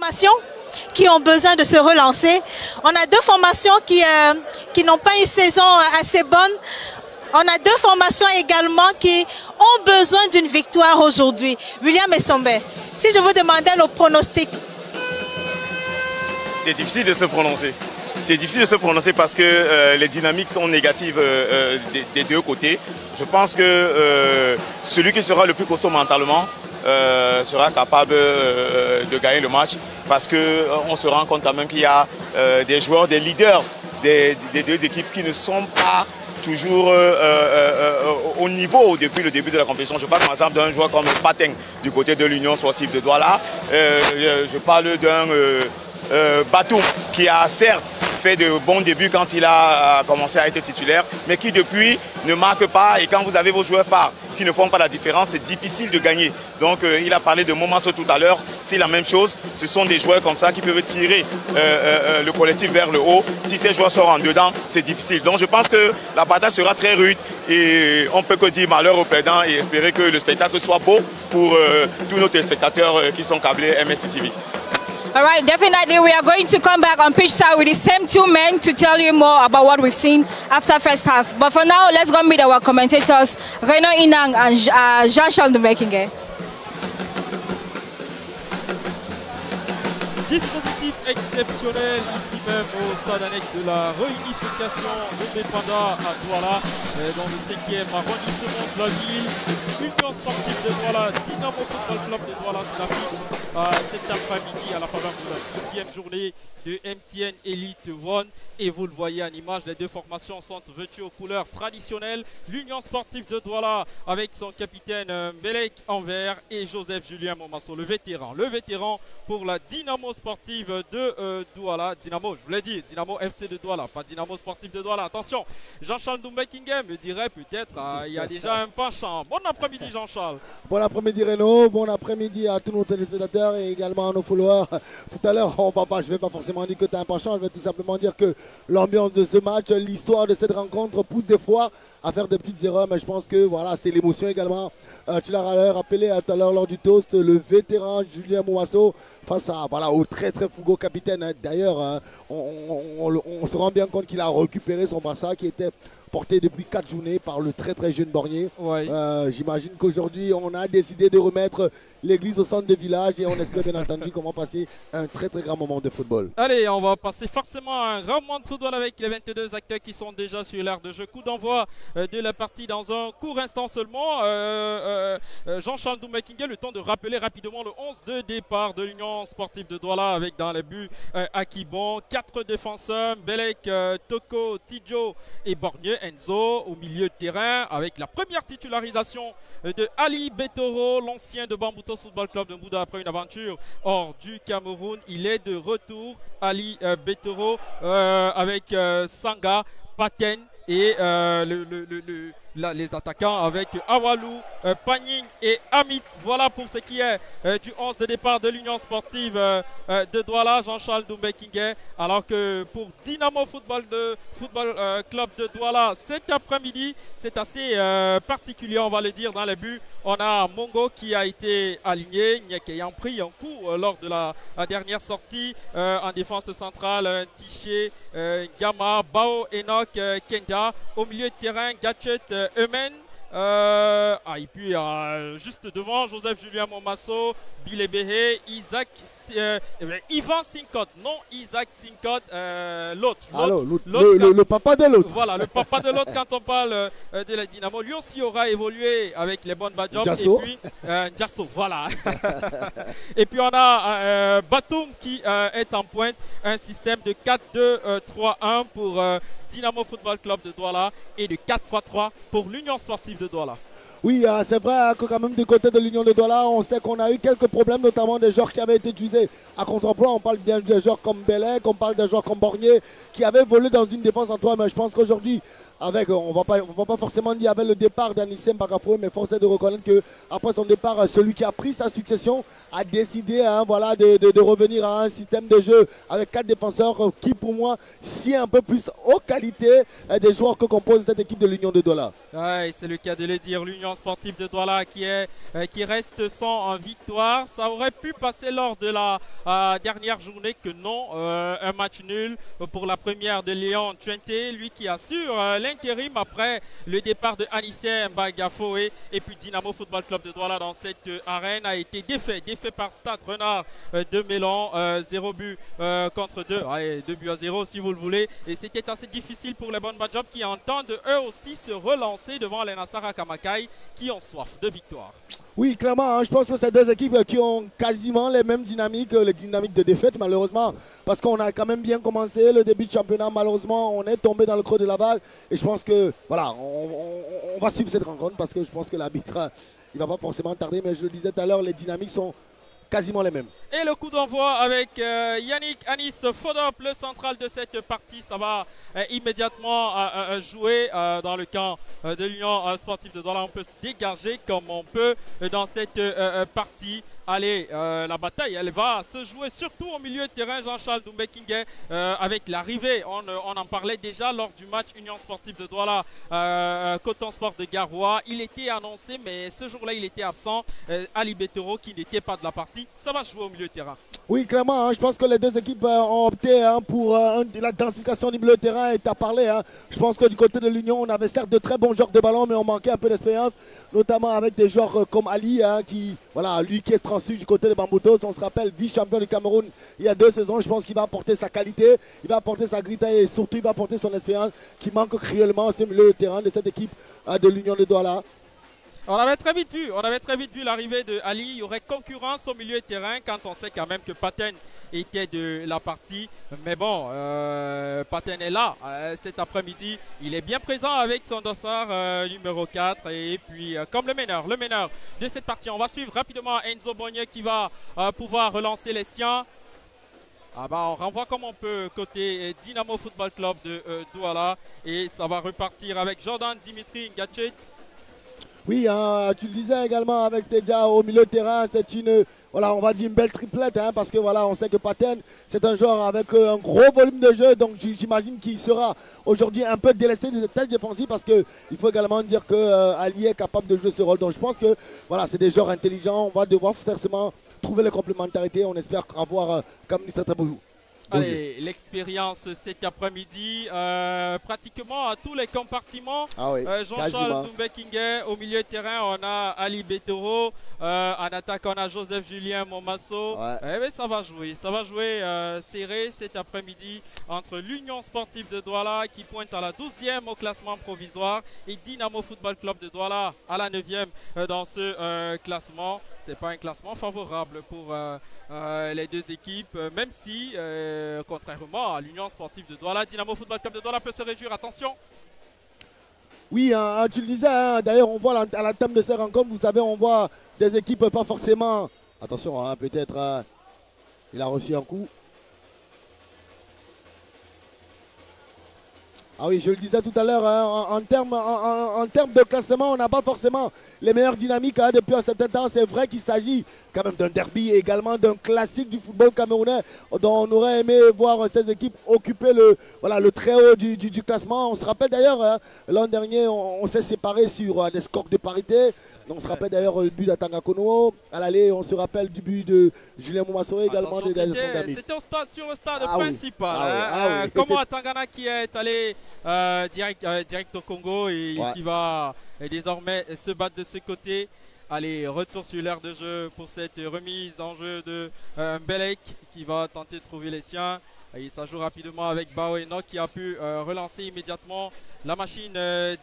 formations qui ont besoin de se relancer. On a deux formations qui n'ont pas une saison assez bonne. On a deux formations également qui ont besoin d'une victoire aujourd'hui. William Essombe, si je vous demandais le pronostic. C'est difficile de se prononcer. C'est difficile de se prononcer parce que les dynamiques sont négatives des deux côtés. Je pense que celui qui sera le plus costaud mentalement sera capable de gagner le match parce qu'on se rend compte quand même qu'il y a des joueurs, des leaders des deux équipes qui ne sont pas toujours au niveau depuis le début de la compétition. Je parle par exemple d'un joueur comme Pateng du côté de l'Union sportive de Douala. Je parle d'un Batum qui a certes fait de bons débuts quand il a commencé à être titulaire, mais qui depuis ne marque pas. Et quand vous avez vos joueurs phares qui ne font pas la différence, c'est difficile de gagner. Donc il a parlé de Momasso tout à l'heure, c'est la même chose. Ce sont des joueurs comme ça qui peuvent tirer le collectif vers le haut. Si ces joueurs sortent en dedans, c'est difficile. Donc je pense que la bataille sera très rude et on peut que dire malheur aux perdants et espérer que le spectacle soit beau pour tous nos téléspectateurs qui sont câblés MSC TV. All right, definitely we are going to come back on pitch side with the same two men to tell you more about what we've seen after first half. But for now, let's go meet our commentators, Reino Inang and Jean-Charles Ndumekinge. Dispositif exceptionnel ici même au stade annexe de la réunification de Bépanda à Douala, dans le 5e arrondissement de la ville. Union sportive de Douala, Dynamo Football Club de Douala, c'est l'affiche cet après-midi à la faveur de la 12e journée de MTN Elite One. Et vous le voyez en image, les deux formations sont vêtues aux couleurs traditionnelles. L'Union sportive de Douala avec son capitaine Belek en vert et Joseph Julien Momasso, le vétéran pour la Dynamo sportive de Douala. Dynamo, je vous l'ai dit, Dynamo FC de Douala, pas Dynamo sportive de Douala. Attention, Jean-Charles Ndumekinge me dirait peut-être il y a déjà un penchant. Bon après-midi Jean-Charles. Bon après-midi Renaud, bon après-midi à tous nos téléspectateurs et également à nos followers. Tout à l'heure, je ne vais pas forcément dire que tu as un penchant, je vais tout simplement dire que l'ambiance de ce match, l'histoire de cette rencontre pousse des fois à faire des petites erreurs, mais je pense que voilà, c'est l'émotion également. Tu l'as rappelé tout à l'heure lors du toast, le vétéran Julien Momasso face à, voilà, au très fougueux capitaine. D'ailleurs, on se rend bien compte qu'il a récupéré son Barça qui était porté depuis 4 journées par le très jeune Bornier. Ouais. J'imagine qu'aujourd'hui, on a décidé de remettre l'église au centre du village et on espère bien entendu qu'on va passer un très grand moment de football. Allez, on va passer forcément un grand moment de football avec les 22 acteurs qui sont déjà sur l'aire de jeu. Coup d'envoi de la partie dans un court instant seulement. Jean-Charles Ndumekinge, le temps de rappeler rapidement le 11 de départ de l'Union sportive de Douala avec dans les buts Akibon, 4 défenseurs, Belek, Toko, Tidjo et Bornier. Enzo au milieu de terrain avec la première titularisation de Ali Betoro, l'ancien de Bamboutos Football Club de Mbouda après une aventure hors du Cameroun. Il est de retour, Ali Betoro, avec Sanga, Paten et les attaquants avec Awalou, Pagning et Amit. Voilà pour ce qui est du 11 de départ de l'Union sportive de Douala, Jean-Charles Ndumekinge. Alors que pour Dynamo Football Club de Douala, cet après-midi, c'est assez particulier, on va le dire, dans les buts. On a Mongo qui a été aligné, Nyek ayant pris un coup lors de la dernière sortie. En défense centrale, Tiché, Gama, Bao, Enoch, Kenda. Au milieu de terrain, Gatchet, Eumen. Et puis juste devant, Joseph Julien Momasso, Bilebehe, Isaac, Ivan Sinkot, non Isaac Sinkot, l'autre. Le papa de l'autre. Voilà, le papa de l'autre quand on parle de la Dynamo. Lui aussi aura évolué avec les bonnes badjobs. Jasso. Et puis, Jasso, voilà. Et puis on a Batum qui est en pointe, un système de 4-2-3-1 pour Dynamo Football Club de Douala et de 4-3-3 pour l'Union sportive de Douala. Oui, c'est vrai que quand même du côté de l'Union de Douala, on sait qu'on a eu quelques problèmes, notamment des joueurs qui avaient été utilisés à contre-emploi. On parle bien de joueurs comme Belek, on parle de joueurs comme Bornier qui avaient volé dans une défense en 3. Mais je pense qu'aujourd'hui, avec, on va pas forcément dire avec le départ d'Anissem Bakafoué, mais force est de reconnaître qu'après son départ, celui qui a pris sa succession a décidé voilà, de revenir à un système de jeu avec 4 défenseurs qui pour moi sied un peu plus aux qualités des joueurs que compose cette équipe de l'Union de Douala. Ouais, c'est le cas de le dire, l'Union sportive de Douala qui reste sans victoire. Ça aurait pu passer lors de la dernière journée que non, un match nul pour la première de Léon Twente, lui qui assure l'intérim après le départ de Anissé Mbagafoué. Et puis Dynamo Football Club de Douala dans cette arène a été défait par Stade Renard de Mélan, 0 but contre 2, 2 buts à 0 si vous le voulez. Et c'était assez difficile pour les Bonnes Badjab qui entendent eux aussi se relancer devant les Nassara Kamakai qui ont soif de victoire. Oui, clairement, je pense que c'est deux équipes qui ont quasiment les mêmes dynamiques, les dynamiques de défaite malheureusement, parce qu'on a quand même bien commencé le début de championnat, malheureusement on est tombé dans le creux de la vague et je pense que voilà, on va suivre cette rencontre parce que je pense que l'arbitre, il va pas forcément tarder, mais je le disais tout à l'heure, les dynamiques sont quasiment les mêmes. Et le coup d'envoi avec Yannick Anis Fodop, le central de cette partie. Ça va immédiatement jouer dans le camp de l'Union sportive de Douala. On peut se dégager comme on peut dans cette partie. Allez, la bataille, elle va se jouer surtout au milieu de terrain. Jean-Charles Doumbé-Kingé avec l'arrivée. On en parlait déjà lors du match Union sportive de Douala, Coton Sport de Garoua. Il était annoncé, mais ce jour-là, il était absent. Ali Betero qui n'était pas de la partie. Ça va jouer au milieu de terrain. Oui, clairement, je pense que les deux équipes ont opté pour la densification du milieu de terrain et tu as parlé. Je pense que du côté de l'Union, on avait certes de très bons joueurs de ballon, mais on manquait un peu d'expérience, notamment avec des joueurs comme Ali, qui, voilà, lui qui est transféré du côté de Bamboutos. On se rappelle, vice-champion du Cameroun il y a 2 saisons. Je pense qu'il va apporter sa qualité, il va apporter sa grinta et surtout il va apporter son expérience qui manque cruellement au milieu de terrain de cette équipe de l'Union de Douala. On avait très vite vu l'arrivée de Ali. Il y aurait concurrence au milieu de terrain quand on sait quand même que Paten était de la partie. Mais bon, Paten est là cet après-midi. Il est bien présent avec son dossard numéro 4. Et puis comme le meneur de cette partie. On va suivre rapidement Enzo Bogné qui va pouvoir relancer les siens. On renvoie comme on peut côté Dynamo Football Club de Douala. Et ça va repartir avec Jordan Dimitri Ngachet. Oui, tu le disais également avec Stedja au milieu de terrain, c'est une, voilà, on va dire une belle triplette, parce que voilà, on sait que Paten, c'est un joueur avec un gros volume de jeu, donc j'imagine qu'il sera aujourd'hui un peu délaissé des tâches défensives parce qu'il faut également dire que Ali est capable de jouer ce rôle. Donc je pense que voilà, c'est des joueurs intelligents, on va devoir forcément trouver les complémentarités, on espère avoir comme Nitatabou. Allez, l'expérience cet après-midi, pratiquement à tous les compartiments. Jean-Charles Doumbé-Kingé au milieu de terrain, on a Ali Betero. En attaque, on a Joseph Julien Momasso. Mais ça va jouer serré cet après-midi entre l'Union sportive de Douala qui pointe à la 12e au classement provisoire et Dynamo Football Club de Douala à la 9e dans ce classement. Ce n'est pas un classement favorable pour les deux équipes, même si, contrairement à l'Union sportive de Douala, Dynamo Football Club de Douala peut se réjouir. Attention! Oui, tu le disais, d'ailleurs on voit à la thème de ces rencontres, vous savez, on voit des équipes pas forcément... Attention, peut-être il a reçu un coup. Ah oui, je le disais tout à l'heure, en termes de classement, on n'a pas forcément les meilleures dynamiques depuis un certain temps. C'est vrai qu'il s'agit quand même d'un derby et également d'un classique du football camerounais dont on aurait aimé voir ces équipes occuper le très haut du classement. On se rappelle d'ailleurs, l'an dernier, on s'est séparés sur des scores de parité. Donc on se rappelle d'ailleurs le but d'Atanga Kono. À l'aller, on se rappelle du but de Julien Momasso également. C'était sur le stade principal. Comment Atangana qui est allé direct au Congo et qui va désormais se battre de ce côté. Allez, retour sur l'aire de jeu pour cette remise en jeu de Mbelek qui va tenter de trouver les siens. Et ça joue rapidement avec Bao Enoch qui a pu relancer immédiatement la machine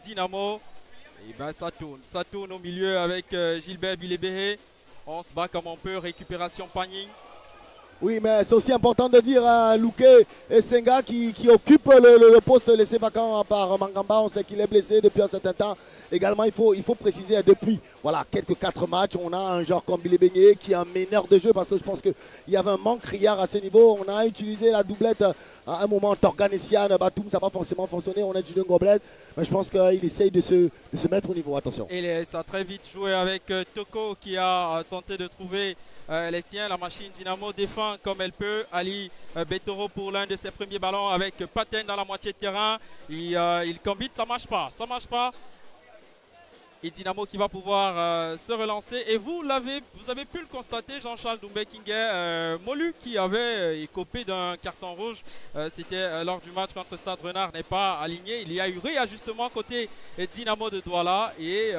Dynamo. Et ben ça tourne au milieu avec Gilbert Bilébéhé. On se bat comme on peut, récupération Pagny. Oui, mais c'est aussi important de dire Louké et Senga qui occupent le poste laissé vacant par Mangamba. On sait qu'il est blessé depuis un certain temps. Également, il faut préciser, depuis quelques 4 matchs, on a un joueur comme Billy Beignet qui est un meneur de jeu parce que je pense qu'il y avait un manque criard à ce niveau. On a utilisé la doublette à un moment, Torgan et Sian, Batum, ça n'a pas forcément fonctionné. On a Julien Gobles, mais je pense qu'il essaye de se mettre au niveau. Attention. Et ça a très vite joué avec Toko qui a tenté de trouver les siens. La machine Dynamo défend comme elle peut. Ali Betoro pour l'un de ses premiers ballons avec Paten dans la moitié de terrain. Il combine, ça ne marche pas. Ça marche pas. Et Dynamo qui va pouvoir se relancer. Et vous avez pu le constater, Jean-Charles Doumbé-Kingé, Molu qui avait écopé d'un carton rouge. C'était lors du match contre Stade Renard, n'est pas aligné. Il y a eu réajustement côté Dynamo de Douala. Et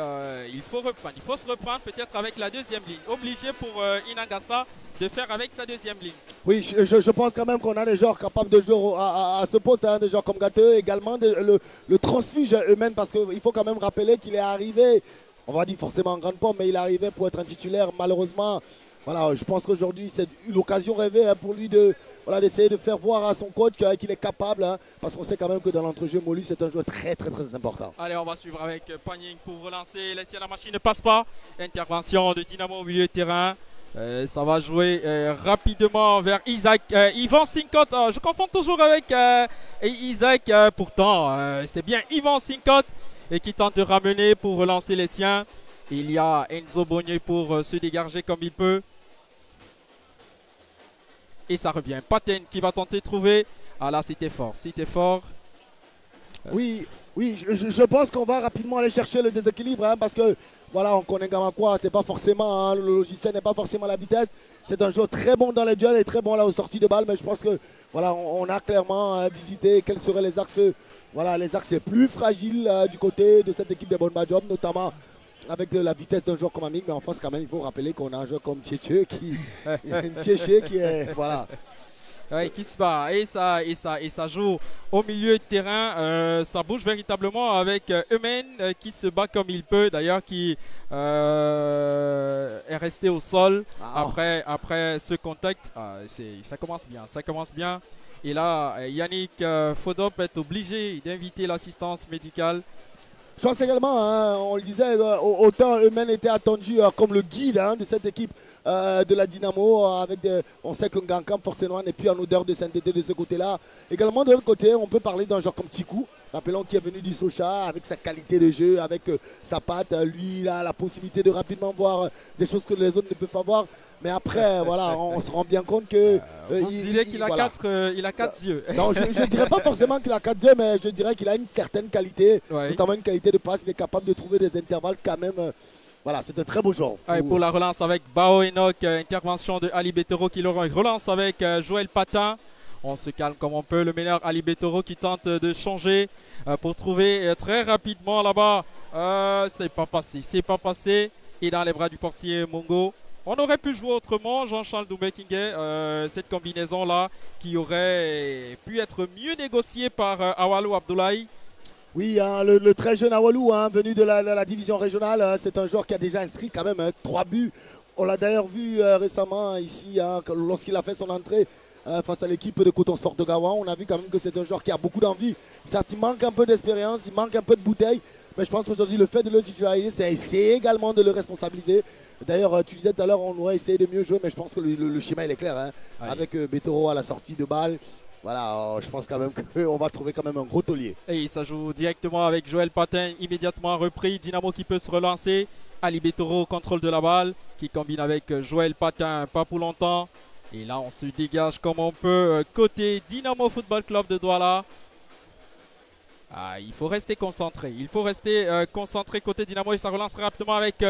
il faut reprendre. Il faut se reprendre peut-être avec la deuxième ligne. Obligé pour Inangassa de faire avec sa deuxième ligne. Oui, je pense quand même qu'on a des joueurs capables de jouer à ce poste, des joueurs comme Gateux, également le transfuge eux-mêmes, parce qu'il faut quand même rappeler qu'il est arrivé, on va dire forcément en grande pompe, mais il est arrivé pour être un titulaire. Malheureusement, voilà, je pense qu'aujourd'hui c'est l'occasion rêvée pour lui d'essayer de faire voir à son coach qu'il est capable, parce qu'on sait quand même que dans l'entrejeu, Molu c'est un joueur très très très important. Allez, on va suivre avec Pagning pour relancer. La machine ne passe pas. Intervention de Dynamo au milieu de terrain. Ça va jouer rapidement vers Isaac. Yvan Sinkot, je confonds toujours avec Isaac. Pourtant, c'est bien Yvan Sinkot qui tente de ramener pour relancer les siens. Il y a Enzo Bogné pour se dégager comme il peut. Et ça revient. Paten qui va tenter de trouver. Ah là, c'était fort. C'était fort. Oui, je pense qu'on va rapidement aller chercher le déséquilibre, parce que voilà, on connaît Gamakwa, c'est pas forcément, le logiciel n'est pas forcément la vitesse. C'est un joueur très bon dans les duels et très bon là aux sorties de balles, mais je pense que voilà, on a clairement visité quels seraient les axes, les axes les plus fragiles du côté de cette équipe de Bonbadjob, notamment avec la vitesse d'un joueur comme Amik, mais en face quand même il faut rappeler qu'on a un joueur comme Tchéché qui est voilà. Ouais, qui se bat et ça joue au milieu de terrain. Ça bouge véritablement avec Eumen qui se bat comme il peut, d'ailleurs qui est resté au sol après ce contact. Ça commence bien. Et là, Yannick Fodop est obligé d'inviter l'assistance médicale. Je pense également, on le disait, autant Eumen était attendu comme le guide de cette équipe de la Dynamo. On sait que Ngankam forcément n'est plus en odeur de sainteté de ce côté-là. Également de l'autre côté, on peut parler d'un joueur comme Tikou, rappelons qui est venu du Socha avec sa qualité de jeu, avec sa patte. Lui, il a la possibilité de rapidement voir des choses que les autres ne peuvent pas voir. Mais après, voilà, on se rend bien compte que... vous direz qu'il a, il a 4 yeux. Non, je ne dirais pas forcément qu'il a 4 yeux, mais je dirais qu'il a une certaine qualité, notamment une qualité de passe. Il est capable de trouver des intervalles quand même. Voilà, c'est un très beau joueur. Pour la relance avec Bao Enoch, intervention de Ali Betoro qui le relance avec Joël Patin. On se calme comme on peut. Le meilleur Ali Betoro qui tente de changer pour trouver très rapidement là-bas. C'est pas passé. Et dans les bras du portier Mongo. On aurait pu jouer autrement, Jean-Charles Doumbé-Kingé, cette combinaison-là qui aurait pu être mieux négociée par Awalou Abdoulaye. Oui, le très jeune Awalou, venu de la division régionale, c'est un joueur qui a déjà inscrit quand même 3 buts. On l'a d'ailleurs vu récemment ici, lorsqu'il a fait son entrée face à l'équipe de Coton Sport de Gawa. On a vu quand même que c'est un joueur qui a beaucoup d'envie. Certes, il manque un peu d'expérience, il manque un peu de bouteille. Mais je pense qu'aujourd'hui, le fait de le titulariser, c'est essayer également de le responsabiliser. D'ailleurs, tu disais tout à l'heure, on aurait essayé de mieux jouer, mais je pense que le schéma, il est clair. Avec Betoro à la sortie de balle. Voilà, je pense quand même qu'on va trouver quand même un gros taulier. Et ça joue directement avec Joël Patin, immédiatement repris. Dynamo qui peut se relancer. Ali Betoro au contrôle de la balle, qui combine avec Joël Patin, pas pour longtemps. Et là, on se dégage comme on peut. Côté Dynamo Football Club de Douala. Il faut rester concentré. Il faut rester concentré côté Dynamo et ça relance rapidement avec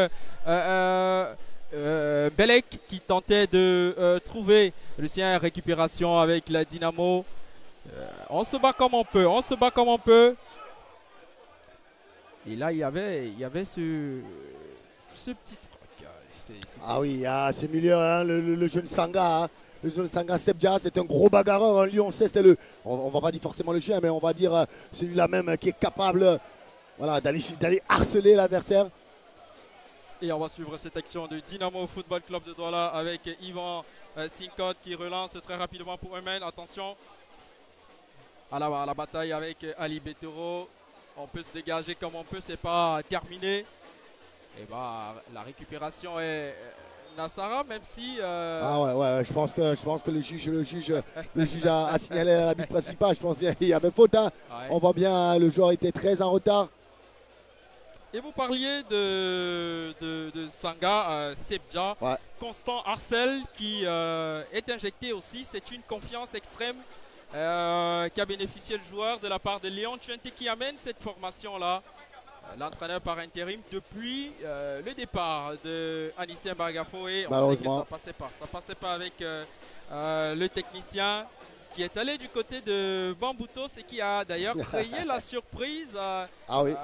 Belek qui tentait de trouver le sien. Récupération avec la Dynamo. On se bat comme on peut. Et là, il y avait ce petit truc. Oui, c'est milieu, le jeune Sanga. Le jeune Sanga Sebja, c'est un gros bagarreur. Lui, on sait, on va pas dire forcément le chien, mais on va dire celui-là même qui est capable d'aller harceler l'adversaire. Et on va suivre cette action du Dynamo Football Club de Douala avec Yvan Sinkot qui relance très rapidement pour Eumen. Attention à la bataille avec Ali Betoro. On peut se dégager comme on peut, c'est pas terminé. Et bah la récupération est Nassara, même si ah ouais, je pense que le juge a signalé l'arbitre principal. Je pense bien il y avait faute, hein. Ouais. On voit bien le joueur était très en retard. Et vous parliez de Sanga Sebja, ouais. Constant Arcel qui est injecté aussi. C'est une confiance extrême qui a bénéficié le joueur de la part de Léon Tchouenté qui amène cette formation-là. L'entraîneur par intérim depuis le départ de Anissé Bargafoé. On sait que ça passait pas avec le technicien qui est allé du côté de Bamboutos et qui a d'ailleurs créé la surprise. Ah oui, ouais.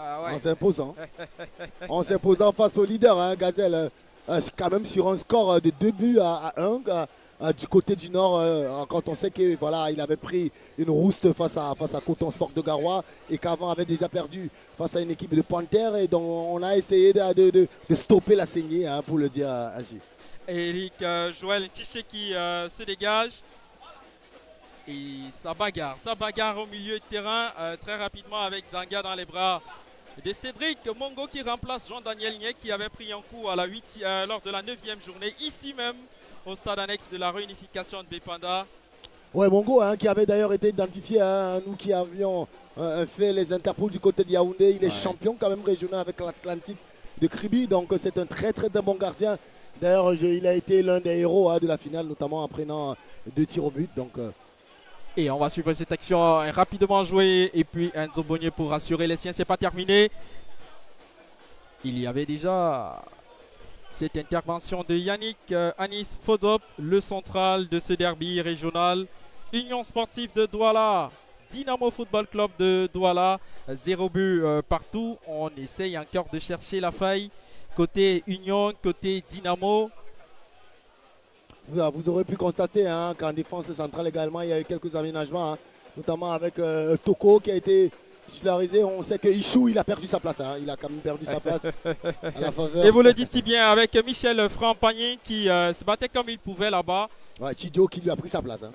En s'imposant face au leader, hein, Gazelle, quand même sur un score de 2 buts à 1 du côté du Nord, quand on sait qu'il voilà, il avait pris une rouste face à Coton Sport de Garoua et qu'avant avait déjà perdu face à une équipe de Panthère et donc on a essayé de stopper la saignée, hein, pour le dire ainsi. Eric Joël Tiché qui se dégage. Et ça bagarre au milieu de terrain très rapidement avec Zanga dans les bras de Cédric Mongo qui remplace Jean-Daniel Niek qui avait pris un coup à lors de la 9e journée ici même au stade annexe de la réunification de Bépanda. Ouais, Mongo, hein, qui avait d'ailleurs été identifié, hein, nous qui avions fait les interpôts du côté de Yaoundé. Il est champion quand même régional avec l'Atlantique de Kribi, donc c'est un très bon gardien. D'ailleurs, il a été l'un des héros, hein, de la finale, notamment en prenant 2 tirs au but. Donc, et on va suivre cette action rapidement jouée. Et puis Enzo Bonnier pour rassurer les siens, c'est pas terminé. Il y avait déjà cette intervention de Yannick Anis Fodop, le central de ce derby régional. Union sportive de Douala, Dynamo Football Club de Douala, 0 but partout. On essaye encore de chercher la faille côté Union, côté Dynamo. Vous aurez pu constater, hein, qu'en défense centrale également, il y a eu quelques aménagements, hein, notamment avec Toko qui a été titularisé. On sait que Ichou, il a perdu sa place, hein, il a quand même perdu sa place à la faveur. Et vous le dites si bien, avec Michel Franc-Pagny qui se battait comme il pouvait là-bas. Ouais, Chidio qui lui a pris sa place. Hein.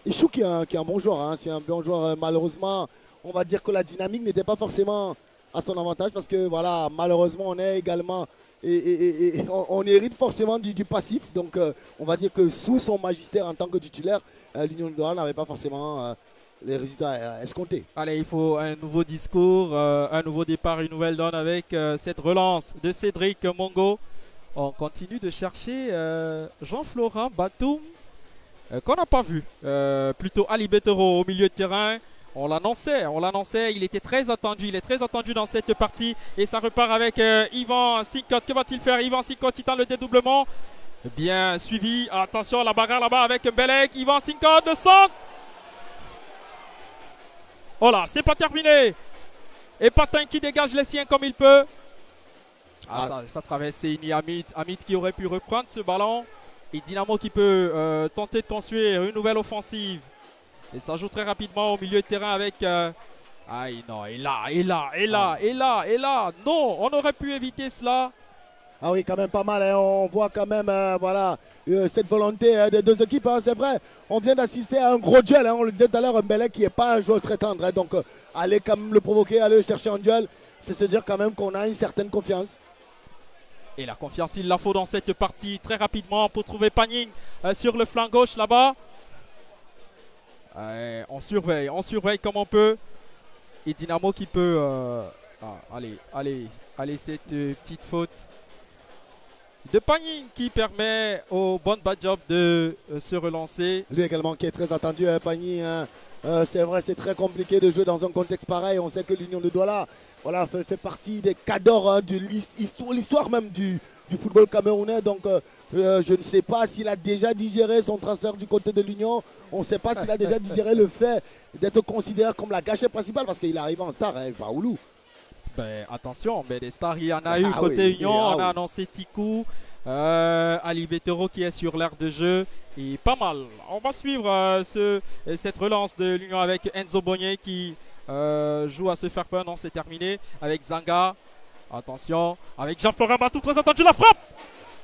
Ichou qui est un bon joueur, hein, c'est un bon joueur. Malheureusement, on va dire que la dynamique n'était pas forcément à son avantage parce que voilà, malheureusement, on est également... Et on hérite forcément du passif, donc on va dire que sous son magistère en tant que titulaire, l'Union de Douala n'avait pas forcément les résultats escomptés. Allez, il faut un nouveau discours, un nouveau départ, une nouvelle donne avec cette relance de Cédric Mongo. On continue de chercher Jean-Florent Batoum, qu'on n'a pas vu. Plutôt Ali Betero au milieu de terrain. On l'annonçait, il était très attendu, il est très attendu dans cette partie. Et ça repart avec Yvan Sinkot. Que va-t-il faire? Yvan Sinkot qui tente le dédoublement. Bien suivi. Attention, la bagarre là-bas avec Mbelek. Yvan Sinkot, le centre. Oh là, c'est pas terminé. Et Patin qui dégage les siens comme il peut. Ça traverse Seini Hamid. Hamid qui aurait pu reprendre ce ballon. Et Dynamo qui peut tenter de construire une nouvelle offensive. Et ça joue très rapidement au milieu de terrain avec... Aïe non, et là. Non, on aurait pu éviter cela. Ah oui, quand même pas mal. Hein. On voit quand même voilà, cette volonté des deux équipes. Hein. C'est vrai, on vient d'assister à un gros duel. Hein. On le disait tout à l'heure, Mbele qui n'est pas un joueur très tendre. Hein. Donc, aller quand même le provoquer, aller le chercher en duel, c'est se dire quand même qu'on a une certaine confiance. Et la confiance, il la faut dans cette partie très rapidement pour trouver Pagning sur le flanc gauche là-bas. On surveille comme on peut. Et Dynamo qui peut... allez, cette petite faute de Pagning qui permet au Bon Bad Job de se relancer. Lui également qui est très attendu, hein, Pagning. Hein. C'est vrai, c'est très compliqué de jouer dans un contexte pareil. On sait que l'Union de Douala voilà, fait partie des cadors, hein, de l'histoire même du football camerounais. Donc je ne sais pas s'il a déjà digéré son transfert du côté de l'Union. On ne sait pas s'il a déjà digéré le fait d'être considéré comme la gâchette principale parce qu'il arrive en star, hein, Vaoulou. Ben, attention, mais des stars, il y en a eu côté Union. On a annoncé Tikou, Ali Betero qui est sur l'aire de jeu. Et pas mal. On va suivre cette relance de l'Union avec Enzo Bonnier qui joue à se faire peur. Non, c'est terminé avec Zanga. Attention, avec Jean-Florent Batoum, très attendu, la frappe.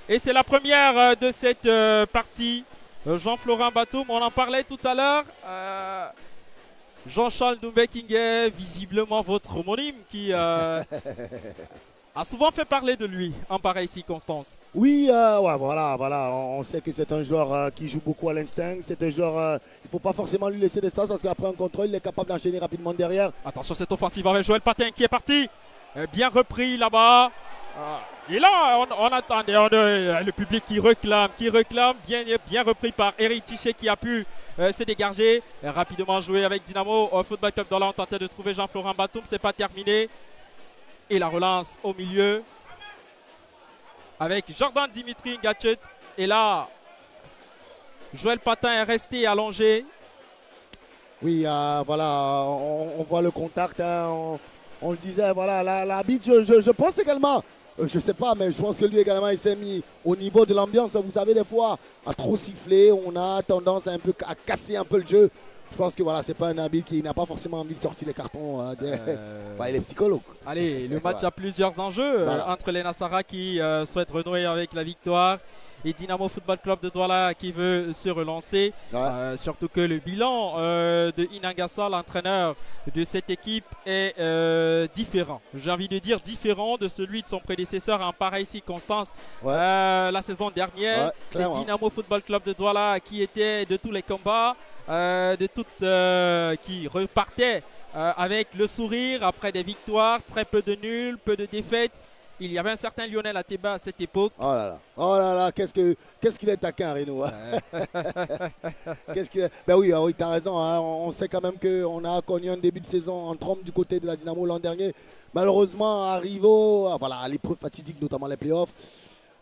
Et c'est la première de cette partie. Jean-Florent Batoum, on en parlait tout à l'heure. Jean-Charles Doumbé-Kingé, visiblement votre homonyme qui a souvent fait parler de lui en pareille circonstance. Oui, ouais, voilà, on sait que c'est un joueur qui joue beaucoup à l'instinct. C'est un joueur, il ne faut pas forcément lui laisser d'espace parce qu'après un contrôle, il est capable d'enchaîner rapidement derrière. Attention, cette offensive avec Joël Patin qui est parti. Bien repris là-bas. Et là, on attendait le public qui réclame, bien repris par Eric Tichet qui a pu se dégager. Rapidement joué avec Dynamo Football Club Douala. On tentait de trouver Jean-Florent Batoum, c'est pas terminé. Et la relance au milieu avec Jordan Dimitri Ngachet. Et là, Joël Patin est resté allongé. Oui, voilà, on voit le contact. Hein, on le disait, voilà, l'arbitre, je pense également, je ne sais pas, mais je pense que lui également, il s'est mis au niveau de l'ambiance. Vous savez, des fois, à trop siffler, on a tendance à casser un peu le jeu. Je pense que voilà, c'est pas un arbitre qui n'a pas forcément envie de sortir les cartons. Il est psychologue. Allez, le match a plusieurs enjeux entre les Nassara qui souhaitent renouer avec la victoire et Dynamo Football Club de Douala qui veut se relancer. Surtout que le bilan de Inangassa, l'entraîneur de cette équipe, est différent. J'ai envie de dire différent de celui de son prédécesseur en pareille circonstance. La saison dernière, c'est Dynamo Football Club de Douala qui était de tous les combats. Qui repartait avec le sourire après des victoires, très peu de nuls, peu de défaites. Il y avait un certain Lionel Ateba à cette époque. Oh là là, qu'est-ce qu'il est taquin, Reno. Qu'est-ce qu'il est... Ben oui, tu as raison. Hein. On sait quand même qu'on a connu un début de saison en trompe du côté de la Dynamo l'an dernier. Malheureusement, arrivé à l'épreuve fatidique, notamment les playoffs,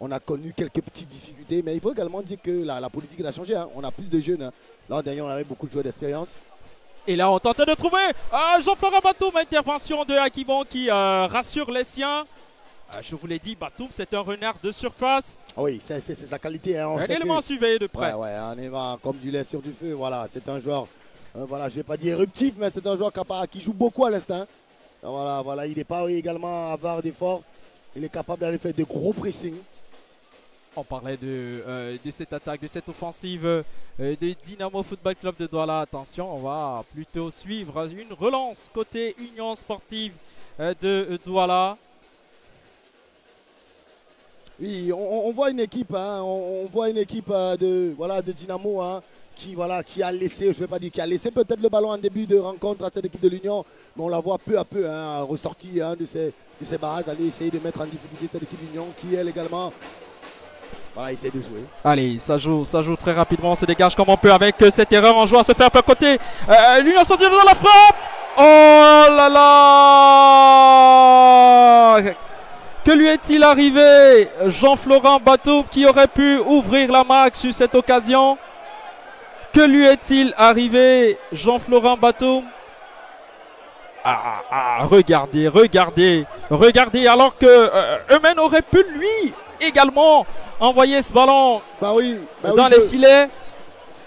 on a connu quelques petites difficultés, mais il faut également dire que la politique a changé. Hein. On a plus de jeunes. Hein. L'an dernier, on avait beaucoup de joueurs d'expérience. Et là, on tentait de trouver Jean-Florent Batoum, intervention de Akibon qui rassure les siens. Je vous l'ai dit, Batoum, c'est un renard de surface. Oui, c'est sa qualité. Hein. Un élément surveillé de près. Ouais, on est comme du lait sur du feu. Voilà, c'est un joueur, je ne vais pas dire éruptif, mais c'est un joueur qui joue beaucoup à l'instinct. Voilà, il n'est pas également avare d'efforts. Il est capable d'aller faire des gros pressings. On parlait de cette attaque, de cette offensive de Dynamo Football Club de Douala. Attention, on va plutôt suivre une relance côté Union Sportive de Douala. Oui, on voit une équipe, hein, on voit une équipe de Dynamo hein, qui a laissé, je ne vais pas dire qui a laissé peut-être le ballon en début de rencontre à cette équipe de l'Union, mais on la voit peu à peu hein, ressortir hein, de ses bases, aller essayer de mettre en difficulté cette équipe d'Union qui elle également. Voilà, essaie de jouer. Allez, ça joue très rapidement. On se dégage comme on peut avec cette erreur en jouant à se faire par côté. L'Union Sportive dans la frappe. Oh là là. Que lui est-il arrivé? Jean-Florent Batoum qui aurait pu ouvrir la marque sur cette occasion. Que lui est-il arrivé? Jean-Florent Batoum. Regardez alors que Eumen aurait pu lui également envoyer ce ballon dans les filets.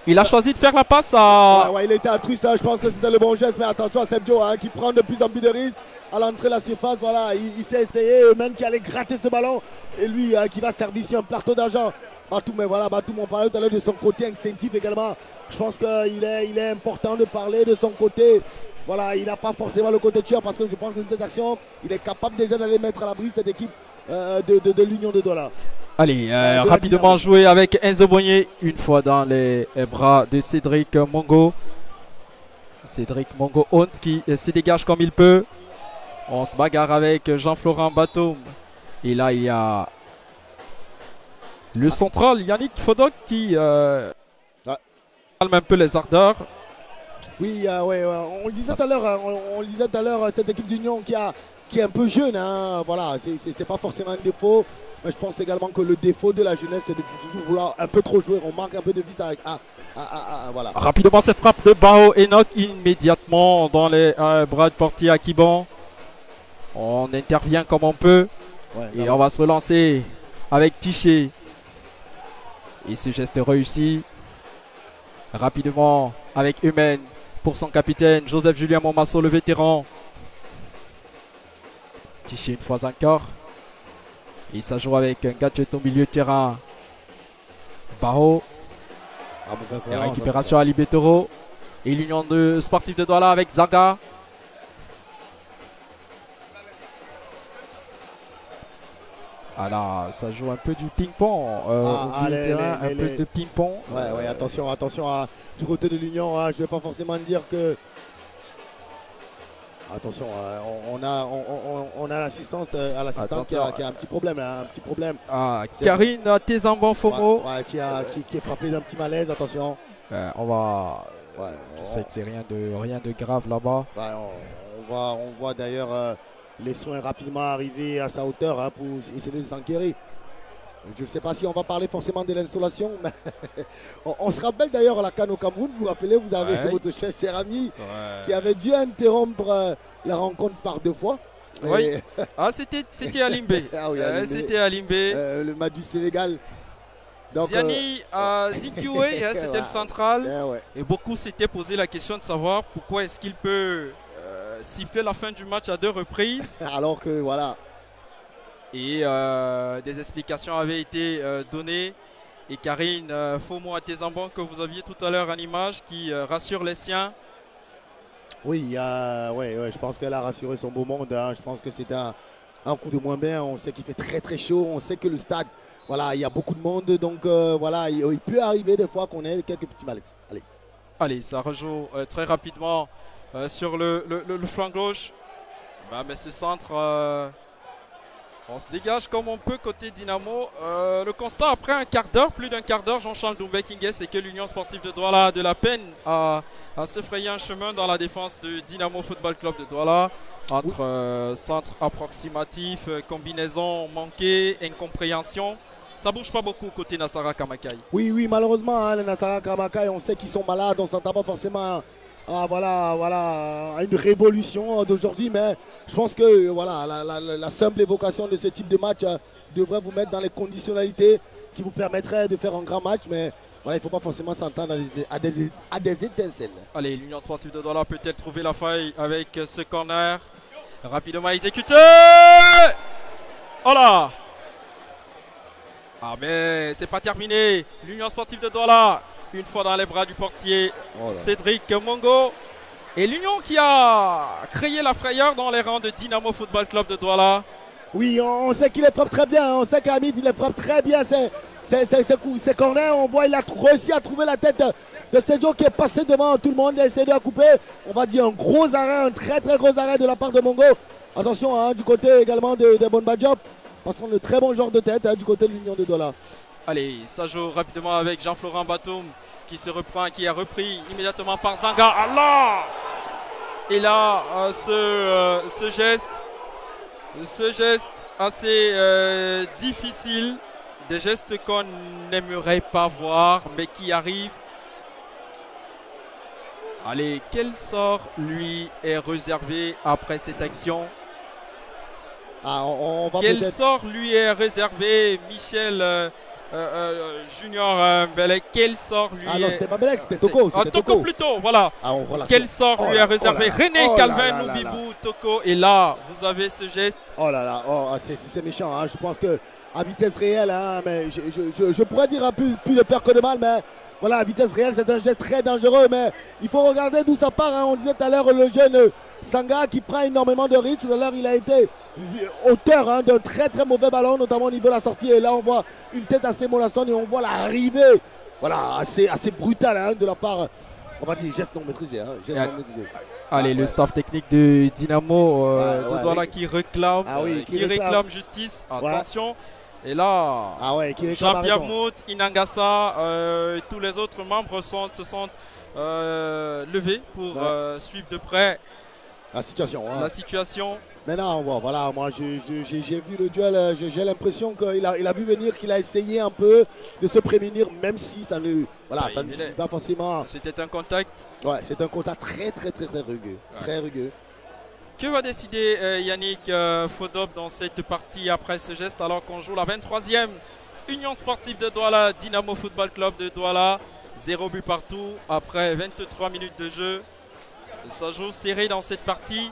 Il a choisi de faire la passe à... il était altruiste, hein. Je pense que c'était le bon geste, mais attention à Sebdio hein, qui prend de plus en plus de risques à l'entrée de la surface. Voilà, il s'est essayé, Eumen qui allait gratter ce ballon et lui qui va servir sur un plateau d'argent. Batoum, mais voilà, Batoum, on parlait tout à l'heure de son côté instinctif également. Je pense qu'il est important de parler de son côté. Voilà, il n'a pas forcément le côté tueur parce que je pense que cette action, il est capable déjà d'aller mettre à l'abri cette équipe de l'Union de Douala. Allez, rapidement jouer avec Enzo Boigné, une fois dans les bras de Cédric Mongo. Cédric Mongo Honte qui se dégage comme il peut. On se bagarre avec Jean-Florent Batoum. Et là, il y a le central Yannick Fodok qui calme un peu les ardeurs. Oui, on le disait tout à l'heure, cette équipe d'Union qui est un peu jeune. Hein, voilà, c'est pas forcément un défaut. Mais je pense également que le défaut de la jeunesse, c'est de toujours vouloir un peu trop jouer. On manque un peu de vis avec. Voilà. Rapidement, cette frappe de Bao Enoch immédiatement dans les bras de portier à Kiban. On intervient comme on peut. Et on va se relancer avec Tiché. Et ce geste réussi. Rapidement avec Eumen pour son capitaine Joseph Julien Momasso, le vétéran. Tiché une fois encore. Et ça joue avec un gadget au milieu de terrain. Barreau. La récupération à Libetoro. Et l'union de sportif de Douala avec Zaga. Alors, ça joue un peu du ping-pong. Un peu de ping-pong. Ouais, attention du côté de l'union. Je ne vais pas forcément dire que. Attention, on a l'assistante qui a un petit problème. Un petit problème. Karine Tezamban-Fomo. Qui est frappée d'un petit malaise. Attention. On va. J'espère que c'est rien de grave là-bas. On voit d'ailleurs les soins rapidement arriver à sa hauteur pour essayer de s'enquérir. Je ne sais pas si on va parler forcément de l'installation, mais on se rappelle d'ailleurs à la CAN au Cameroun, vous vous rappelez, vous avez votre cher ami qui avait dû interrompre la rencontre par 2 fois. Oui, c'était à Limbé. C'était à Limbé. Le match du Sénégal. Ziani Zikiwe, c'était le central. Et beaucoup s'étaient posé la question de savoir pourquoi est-ce qu'il peut siffler la fin du match à 2 reprises. Alors que voilà. Et des explications avaient été données. Et Karine Fomo Atezamban, que vous aviez tout à l'heure en image, qui rassure les siens. Oui, je pense qu'elle a rassuré son beau monde. Je pense que c'est un coup de moins bien. On sait qu'il fait très très chaud. On sait que le stade, voilà, il y a beaucoup de monde. Donc voilà, il peut arriver des fois qu'on ait quelques petits malaises. Allez, ça rejoue très rapidement sur le flanc gauche. Mais ce centre... on se dégage comme on peut côté Dynamo. Le constat après un quart d'heure, plus d'un quart d'heure, Jean-Charles Doumbé-Kingué, c'est que l'Union sportive de Douala a de la peine à se frayer un chemin dans la défense de Dynamo Football Club de Douala. Entre centre approximatif, combinaison manquée, incompréhension. Ça bouge pas beaucoup côté Nassara Kamakai. Oui, malheureusement, les Nassara Kamakai, on sait qu'ils sont malades, on ne s'entend pas forcément à une révolution d'aujourd'hui, mais je pense que la simple évocation de ce type de match devrait vous mettre dans les conditionnalités qui vous permettraient de faire un grand match, mais voilà, il ne faut pas forcément s'entendre à des étincelles. Allez, l'Union sportive de Douala peut-elle trouver la faille avec ce corner rapidement exécuté. Oh là! Ah mais c'est pas terminé. L'Union sportive de Douala, une fois dans les bras du portier Cédric Mongo. Et l'Union qui a créé la frayeur dans les rangs de Dynamo Football Club de Douala. Oui, on sait qu'il est frappe très bien. On sait qu'Hamid, il est frappe très bien. Ses corners, on voit il a réussi à trouver la tête de Cédric qui est passé devant tout le monde. Il a essayé de la couper. On va dire un gros arrêt, un très très gros arrêt de la part de Mongo. Attention du côté également de Bonne Job. Parce qu'on a de très bons genres de tête du côté de l'Union de Douala. Allez, ça joue rapidement avec Jean-Florent Batoum qui se reprend, qui est repris immédiatement par Zanga. Allah! Et là, ce geste assez difficile, des gestes qu'on n'aimerait pas voir, mais qui arrivent. Allez, quel sort lui est réservé après cette action? Quel sort lui est réservé, Michel Junior Belek? Quel sort lui est... non, c'était pas Belek, c'était Toko. Toko plutôt, voilà. Quel sort lui est réservé? René Calvin Noubibou, Toko. Et là, vous avez ce geste. Oh là là, c'est méchant. Je pense que à vitesse réelle, mais je pourrais dire plus de peur que de mal, mais voilà, à vitesse réelle, c'est un geste très dangereux. Mais il faut regarder d'où ça part. On disait tout à l'heure le jeune Sanga qui prend énormément de risques. Tout à l'heure, il a été auteur d'un très très mauvais ballon, notamment au niveau de la sortie. Et là, on voit une tête assez mollassonne et on voit l'arrivée assez brutale de la part. On va dire geste non maîtrisé. Allez, le staff technique de Dynamo de Douala qui réclame, réclame justice. Attention. Et là, Jean-Pierre Mout, Inangassa, tous les autres membres se sont levés pour suivre de près la situation. Maintenant, moi j'ai vu le duel, j'ai l'impression qu'il a vu venir, qu'il a essayé un peu de se prémunir, même si ça ne suffit pas forcément. C'était un contact. Ouais, c'est un contact très rugueux. Très rugueux. Que va décider Yannick Fodop dans cette partie après ce geste alors qu'on joue la 23e Union sportive de Douala, Dynamo Football Club de Douala, 0 but partout après 23 minutes de jeu. Ça joue serré dans cette partie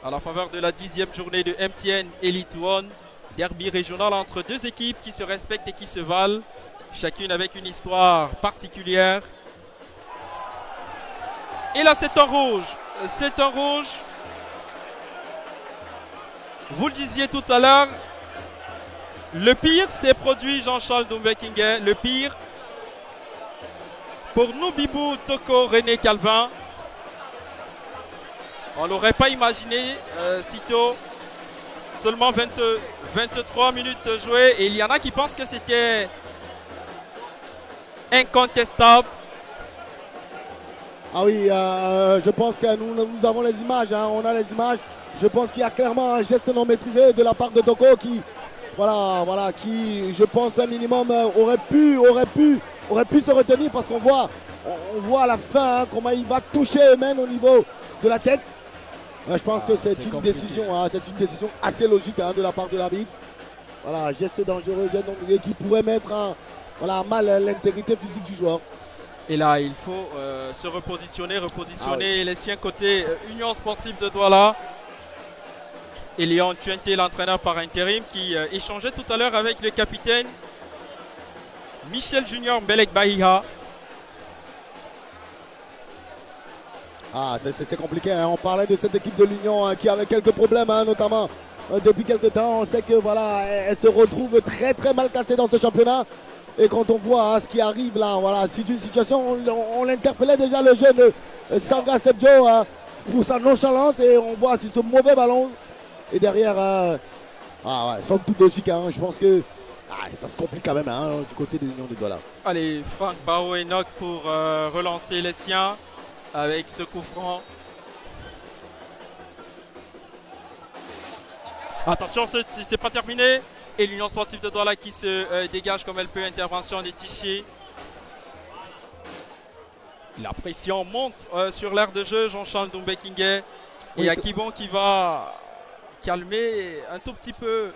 à la faveur de la 10e journée de MTN Elite One. Derby régional entre deux équipes qui se respectent et qui se valent, chacune avec une histoire particulière. Et là c'est un rouge. C'est un rouge. Vous le disiez tout à l'heure, le pire s'est produit, Jean-Charles Doumbé-Kingé. Le pire pour Noubibou Toko René Calvin. On ne l'aurait pas imaginé sitôt. Seulement 23 minutes jouées. Et il y en a qui pensent que c'était incontestable. Ah oui, je pense que nous avons les images. Hein, on a les images. Je pense qu'il y a clairement un geste non maîtrisé de la part de Toko qui, voilà, qui, je pense, un minimum aurait pu se retenir parce qu'on voit, on voit à la fin hein, comment il va toucher Emen au niveau de la tête. Je pense que c'est une décision, hein, c'est une décision assez logique hein, de la part de l'arbitre. Voilà, geste dangereux, geste qui pourrait mettre à mal l'intégrité physique du joueur. Et là, il faut se repositionner les siens côté Union Sportive de Douala. Et Léon Tuenté, l'entraîneur par intérim, qui échangeait tout à l'heure avec le capitaine Michel Junior Mbelek Bahiha. Ah, c'est compliqué. Hein. On parlait de cette équipe de l'Union hein, qui avait quelques problèmes, hein, notamment depuis quelques temps. On sait que voilà, elle se retrouve très très mal classée dans ce championnat. Et quand on voit hein, ce qui arrive là, voilà, c'est une situation, on l'interpellait déjà le jeune Sanga Stepjo hein, pour sa nonchalance et on voit sur ce mauvais ballon. Et derrière, somme toute logique, hein, je pense que ça se complique quand même hein, du côté de l'Union de Douala. Allez, Franck Bao Enoch pour relancer les siens avec ce coup franc. Attention, c'est pas terminé. Et l'Union Sportive de Douala qui se dégage comme elle peut. Intervention des Tichés. La pression monte sur l'aire de jeu. Jean-Charles Doumbé-Kingé. Et Akibon qui va calmer un tout petit peu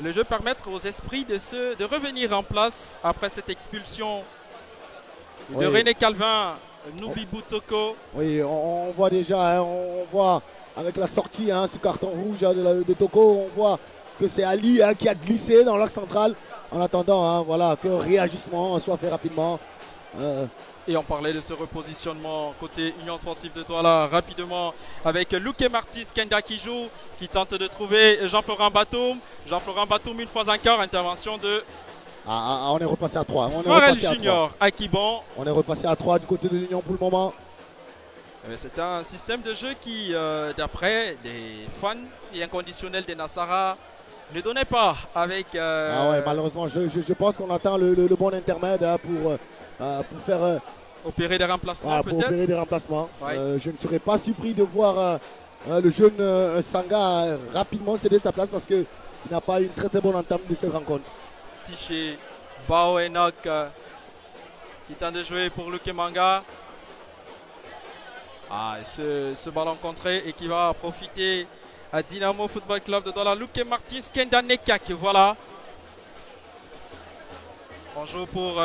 le jeu, permettre aux esprits de revenir en place après cette expulsion de René Calvin, Noubibou Toko. Oui, on voit déjà, hein, on voit avec la sortie, hein, ce carton rouge hein, de Toko, on voit que c'est Ali hein, qui a glissé dans l'axe central en attendant hein, voilà, que réagissement soit fait rapidement. Et on parlait de ce repositionnement côté Union Sportive de Douala rapidement avec Luke Martis Kenda qui joue, qui tente de trouver Jean-Florent Batoum. Jean-Florent Batoum une fois encore, intervention de... on est repassé à 3. Morel Junior Akibon. On est repassé à 3 du côté de l'Union pour le moment. C'est un système de jeu qui, d'après des fans et inconditionnels des Nassara, ne donnait pas avec... malheureusement, je pense qu'on attend le bon intermède hein, pour faire... opérer des remplacements peut-être. Pour opérer des remplacements. Je ne serais pas surpris de voir le jeune Sanga rapidement céder sa place parce qu'il n'a pas eu une très très bonne entame de cette rencontre. Tiché, Bao Enoch qui tente de jouer pour Luke Manga. Ce ballon contré et qui va profiter à Dynamo Football Club de Douala. Luke Martins Kenda Nekak, voilà. On joue pour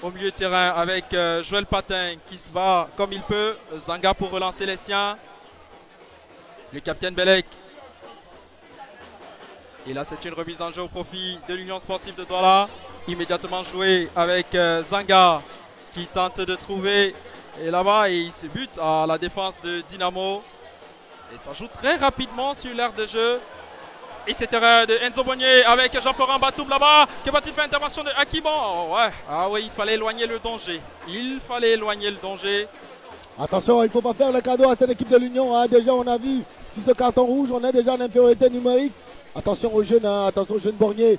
au milieu de terrain avec Joël Patin qui se bat comme il peut. Zanga pour relancer les siens. Le capitaine Belek. Et là c'est une remise en jeu au profit de l'Union Sportive de Douala. Immédiatement joué avec Zanga qui tente de trouver. Et là-bas il se bute à la défense de Dynamo. Et ça joue très rapidement sur l'aire de jeu. Et cette erreur de Enzo Bonnier avec Jean-Florent Batoum là-bas. Que va-t-il faire? Intervention de Akibon. Il fallait éloigner le danger. Il fallait éloigner le danger. Attention, il ne faut pas faire le cadeau à cette équipe de l'Union. Hein. Déjà, on a vu sur ce carton rouge, on est déjà en infériorité numérique. Attention aux jeunes, hein. Attention au jeune Bornier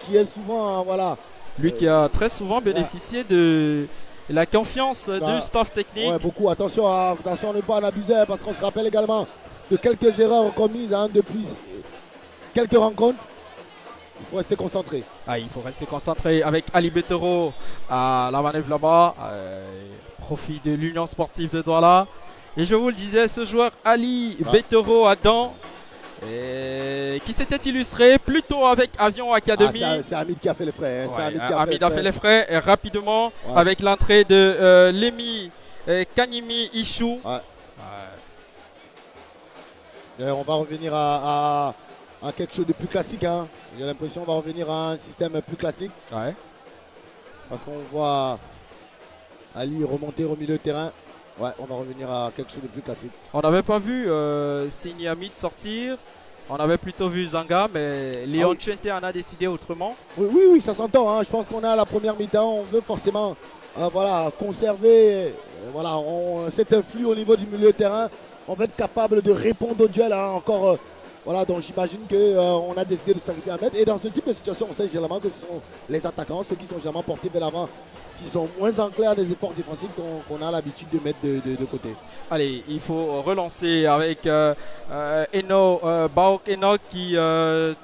qui est souvent, voilà. Lui qui a très souvent bénéficié de la confiance du staff technique. Ouais, beaucoup. Attention à ne pas en abuser parce qu'on se rappelle également de quelques erreurs commises hein, depuis quelques rencontres. Il faut rester concentré. Il faut rester concentré avec Ali Betoro à la manœuvre là-bas. Profit de l'Union Sportive de Douala. Et je vous le disais, ce joueur Ali Betoro Adam qui s'était illustré plutôt avec Avion Academy. C'est Hamid qui a fait les frais. Hein. Hamid a fait les frais et rapidement avec l'entrée de Lémi Kanimi Ichou. On va revenir à quelque chose de plus classique. Hein. J'ai l'impression qu'on va revenir à un système plus classique. Ouais. Parce qu'on voit Ali remonter au milieu de terrain. Ouais, on va revenir à quelque chose de plus classique. On n'avait pas vu Siniamid sortir. On avait plutôt vu Zanga, mais Léon Chente en a décidé autrement. Oui, ça s'entend. Hein. Je pense qu'on est à la première mi-temps. On veut forcément voilà, conserver cet influx au niveau du milieu de terrain. On va être capable de répondre au duel. Hein. Encore, voilà, donc j'imagine qu'on a décidé de s'arriver à mettre. Et dans ce type de situation, on sait généralement que ce sont les attaquants, ceux qui sont généralement portés vers l'avant, qui sont moins enclins des efforts défensifs qu'on a l'habitude de mettre de côté. Allez, il faut relancer avec Baok Enoch qui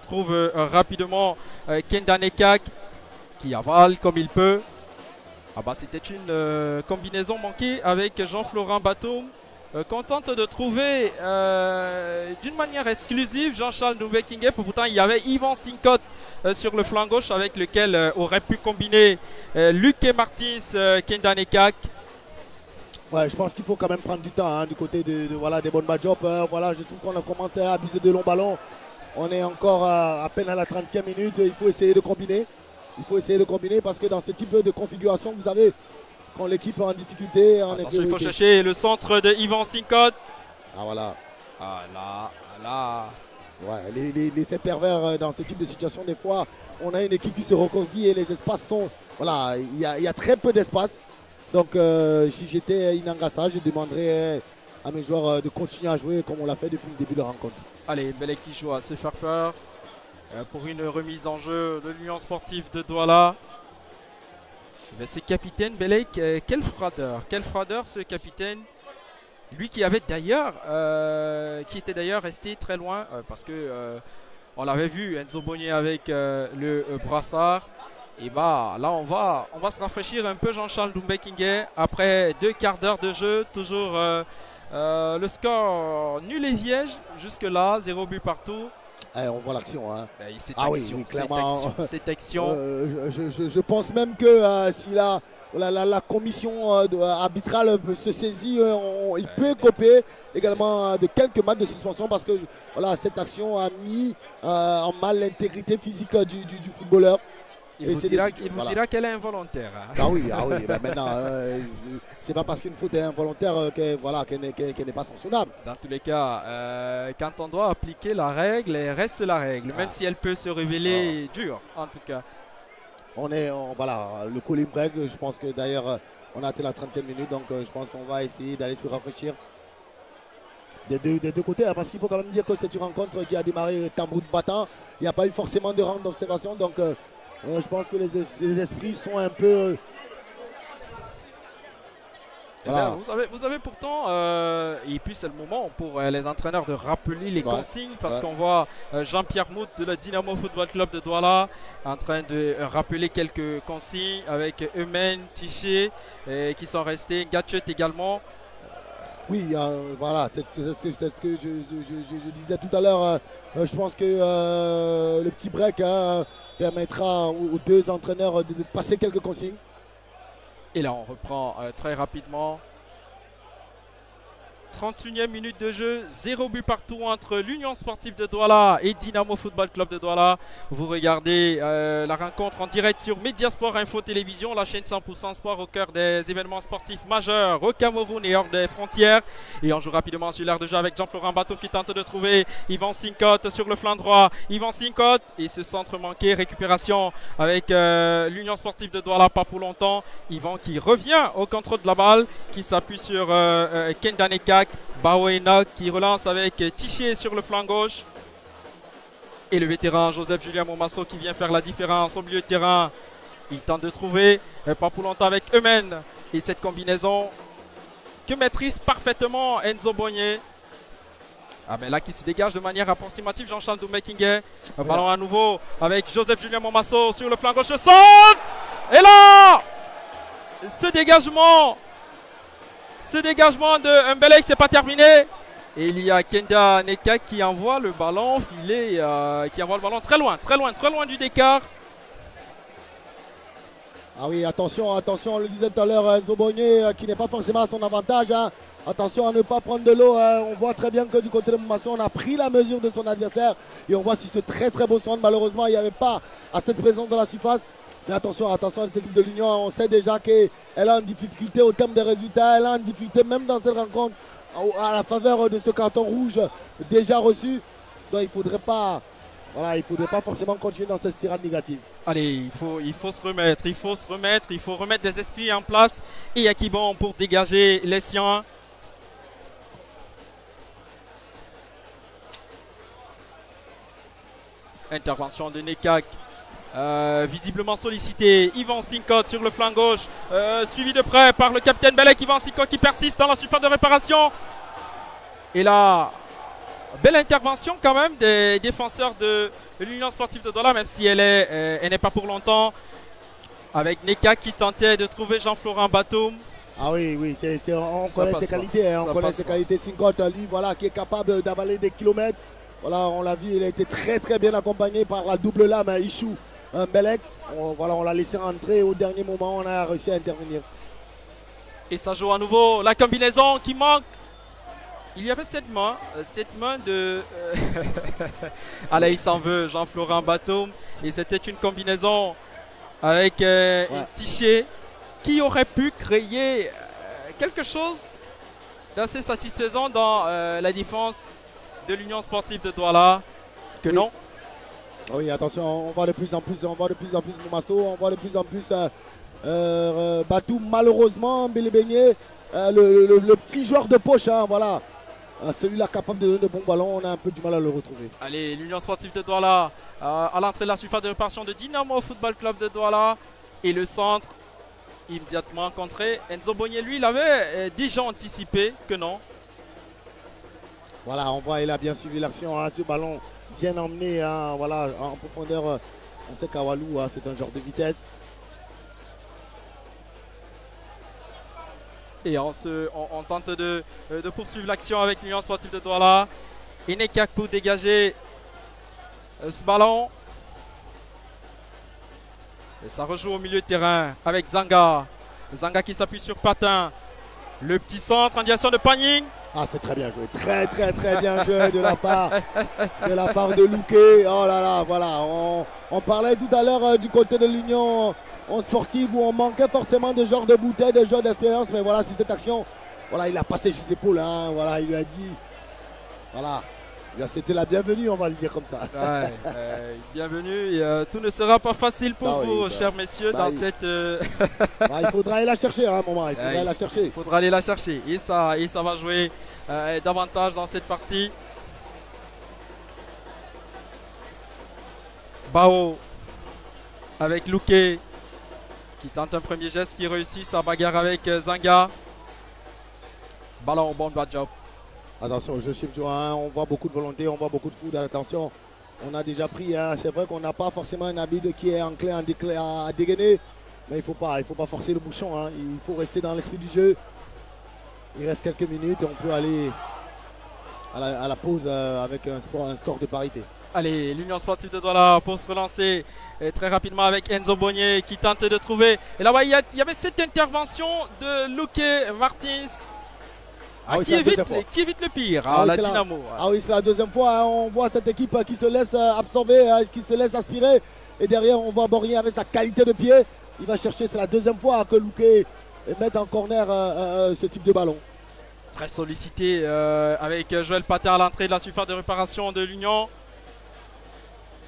trouve rapidement Kenda Nekak qui avale comme il peut. Ah bah, c'était une combinaison manquée avec Jean-Florent Batum. Contente de trouver d'une manière exclusive Jean-Charles Doumbé-Kingé. Pourtant, il y avait Yvan Sinkot sur le flanc gauche avec lequel aurait pu combiner Luc et Martins, Kenda Nekak. Ouais, je pense qu'il faut quand même prendre du temps hein, du côté voilà, des bonnes match-up. Voilà, je trouve qu'on a commencé à abuser de longs ballons. On est encore à peine à la 30e minute. Il faut essayer de combiner. Il faut essayer de combiner parce que dans ce type de configuration, vous avez, quand l'équipe est en difficulté, en attention, il faut chercher le centre de Yvan Sinkot. Ah voilà. Ah là. Ouais, l'effet pervers dans ce type de situation, des fois, on a une équipe qui se recroqueville et les espaces sont... Voilà, il y a très peu d'espace. Donc, si j'étais Inangassa, je demanderais à mes joueurs de continuer à jouer comme on l'a fait depuis le début de la rencontre. Allez, Belek qui joue à se faire peur pour une remise en jeu de l'Union sportive de Douala. C'est capitaine Belek, quelle froideur ce capitaine. Lui qui avait d'ailleurs, qui était d'ailleurs resté très loin parce que on l'avait vu Enzo Bogné avec le brassard. Et bah là on va se rafraîchir un peu Jean-Charles Doumbé-Kingé après 2 quarts d'heure de jeu, toujours le score nul et vierge jusque là, 0 but partout. On voit l'action. Hein. Oui, clairement. Cette action. Je pense même que si la commission arbitrale se saisit, il peut copier également de quelques matchs de suspension parce que voilà, cette action a mis en mal l'intégrité physique du footballeur. Il vous dira qu'elle est involontaire. Hein. Ah oui, bah maintenant, c'est pas parce qu'une faute est involontaire qu'elle n'est pas sanctionnable. Dans tous les cas, quand on doit appliquer la règle, elle reste la règle, même si elle peut se révéler dure, en tout cas. Voilà, le cooling break, je pense que d'ailleurs, on a atteint la 30e minute, donc je pense qu'on va essayer d'aller se rafraîchir des deux côtés, hein, parce qu'il faut quand même dire que c'est une rencontre qui a démarré tambour battant. Il n'y a pas eu forcément de round d'observation, donc... je pense que les esprits sont un peu... Voilà. Vous avez pourtant, et puis c'est le moment pour les entraîneurs de rappeler les consignes parce qu'on voit Jean-Pierre Mout de la Dynamo Football Club de Douala en train de rappeler quelques consignes avec Eumen, Tiché qui sont restés, Gatchet également. Oui, voilà, c'est ce que je disais tout à l'heure. Je pense que le petit break permettra aux 2 entraîneurs de passer quelques consignes. Et là, on reprend très rapidement. 31e minute de jeu, 0 but partout entre l'Union sportive de Douala et Dynamo Football Club de Douala. Vous regardez la rencontre en direct sur Mediasport Info Télévision, la chaîne 100% sport au cœur des événements sportifs majeurs au Cameroun et hors des frontières. Et on joue rapidement sur l'aire de jeu avec Jean-Florent Batum qui tente de trouver Yvan Sinkot sur le flanc droit. Yvan Sinkot et ce centre manqué, récupération avec l'Union sportive de Douala, pas pour longtemps. Yvan qui revient au contrôle de la balle, qui s'appuie sur Kenda Nekak. Baoena qui relance avec Tiché sur le flanc gauche. Et le vétéran Joseph Julien Momasso qui vient faire la différence au milieu de terrain. Il tente de trouver, pas pour longtemps avec Eumen. Et cette combinaison que maîtrise parfaitement Enzo Bogné. Ah mais là qui se dégage de manière approximative Jean-Charles Doumbé-Kingé. Un ballon à nouveau avec Joseph Julien Momasso sur le flanc gauche. Centre. Et là, ce dégagement de Mbelek, c'est pas terminé. Et il y a Kenda Nekak qui envoie le ballon très loin du décart. Ah oui, attention, attention, on le disait tout à l'heure, Enzo Bogné qui n'est pas forcément à son avantage. Hein. Attention à ne pas prendre de l'eau. On voit très bien que du côté de Moumasson, on a pris la mesure de son adversaire. Et on voit sur ce très très beau centre, malheureusement, il n'y avait pas assez de présence dans la surface. Mais attention, attention à cette équipe de l'Union. On sait déjà qu'elle a une difficulté au terme des résultats. Elle a une difficulté même dans cette rencontre à la faveur de ce carton rouge déjà reçu. Donc il ne faudrait pas... Voilà, il ne faudrait pas forcément continuer dans cette spirale négative. Allez, il faut se remettre, il faut remettre les esprits en place. Et Yakibon pour dégager les siens. Intervention de Nekak. Visiblement sollicité. Yvan Sinkot sur le flanc gauche. Suivi de près par le capitaine Belek. Yvan Sinkot qui persiste dans la surface de réparation. Et là... Belle intervention quand même des défenseurs de l'Union Sportive de Douala, même si elle n'est pas pour longtemps. Avec Neka qui tentait de trouver Jean-Florent Batoum. Ah oui, oui, on connaît ses qualités. Hein, on connaît ses qualités. Sinkot, lui, voilà, qui est capable d'avaler des kilomètres. Voilà, on l'a vu, il a été très très bien accompagné par la double lame, Ichou Belek. Voilà, on l'a laissé rentrer au dernier moment, on a réussi à intervenir. Et ça joue à nouveau la combinaison qui manque. Il y avait cette main de... Allez, il s'en veut, Jean-Florent Batoum. Et c'était une combinaison avec Tiché qui aurait pu créer quelque chose d'assez satisfaisant dans la défense de l'Union Sportive de Douala. Que non. Oui, attention, on voit de plus en plus, Moumasso, on voit de plus en plus Batoum, malheureusement, Bélébeigné, le petit joueur de poche, hein, voilà. Celui-là capable de donner de bons ballons, on a un peu du mal à le retrouver. Allez, l'Union Sportive de Douala à l'entrée de la surface de réparation de Dynamo Football Club de Douala. Et le centre immédiatement contré. Enzo Bogné, lui, il avait déjà anticipé que non. Voilà, on voit, il a bien suivi l'action, hein, ce ballon bien emmené, hein, voilà, en profondeur. On sait qu'Awalou, hein, c'est un genre de vitesse. Et on tente de poursuivre l'action avec l'Union Sportive de Douala. Et Nekak pour dégager ce ballon. Et ça rejoue au milieu de terrain avec Zanga. Zanga qui s'appuie sur Patin. Le petit centre en direction de Pagning. Ah, c'est très bien joué. Très, très, très bien joué de la part de Louquet. Oh là là, voilà. On parlait tout à l'heure du côté de l'Union sportive où on manquait forcément de genre de bouteille, de genre d'expérience. Mais voilà, sur cette action, voilà, il a passé juste l'épaule. Hein, voilà, il lui a dit, voilà, il a souhaité la bienvenue, on va le dire comme ça. Ouais, bienvenue. Et, tout ne sera pas facile pour vous, chers messieurs, dans cette... il faudra aller la chercher à un moment. Il faudra aller la chercher. Il faudra aller la chercher. Et ça va jouer davantage dans cette partie. Bao avec Louquet qui tente un premier geste, qui réussit sa bagarre avec Zanga. Ballon au bon job. Attention au jeu shift, hein, on voit beaucoup de volonté, on voit beaucoup de foudre. Attention, on a déjà pris, hein, c'est vrai qu'on n'a pas forcément un habit qui est enclin à dégainer, mais il ne faut pas forcer le bouchon, hein, il faut rester dans l'esprit du jeu. Il reste quelques minutes et on peut aller à la pause avec un score de parité. Allez, l'Union Sportive de Douala pour se relancer très rapidement avec Enzo Bogné qui tente de trouver. Et là-bas, il y avait cette intervention de Luque Martins qui évite le pire à la Dynamo. Ah oui, c'est la deuxième fois. Hein, on voit cette équipe qui se laisse absorber, qui se laisse aspirer. Et derrière, on voit Bogné avec sa qualité de pied. Il va chercher, c'est la deuxième fois que Luque met en corner ce type de ballon. Très sollicité avec Joël Patin à l'entrée de la surface de réparation de l'Union.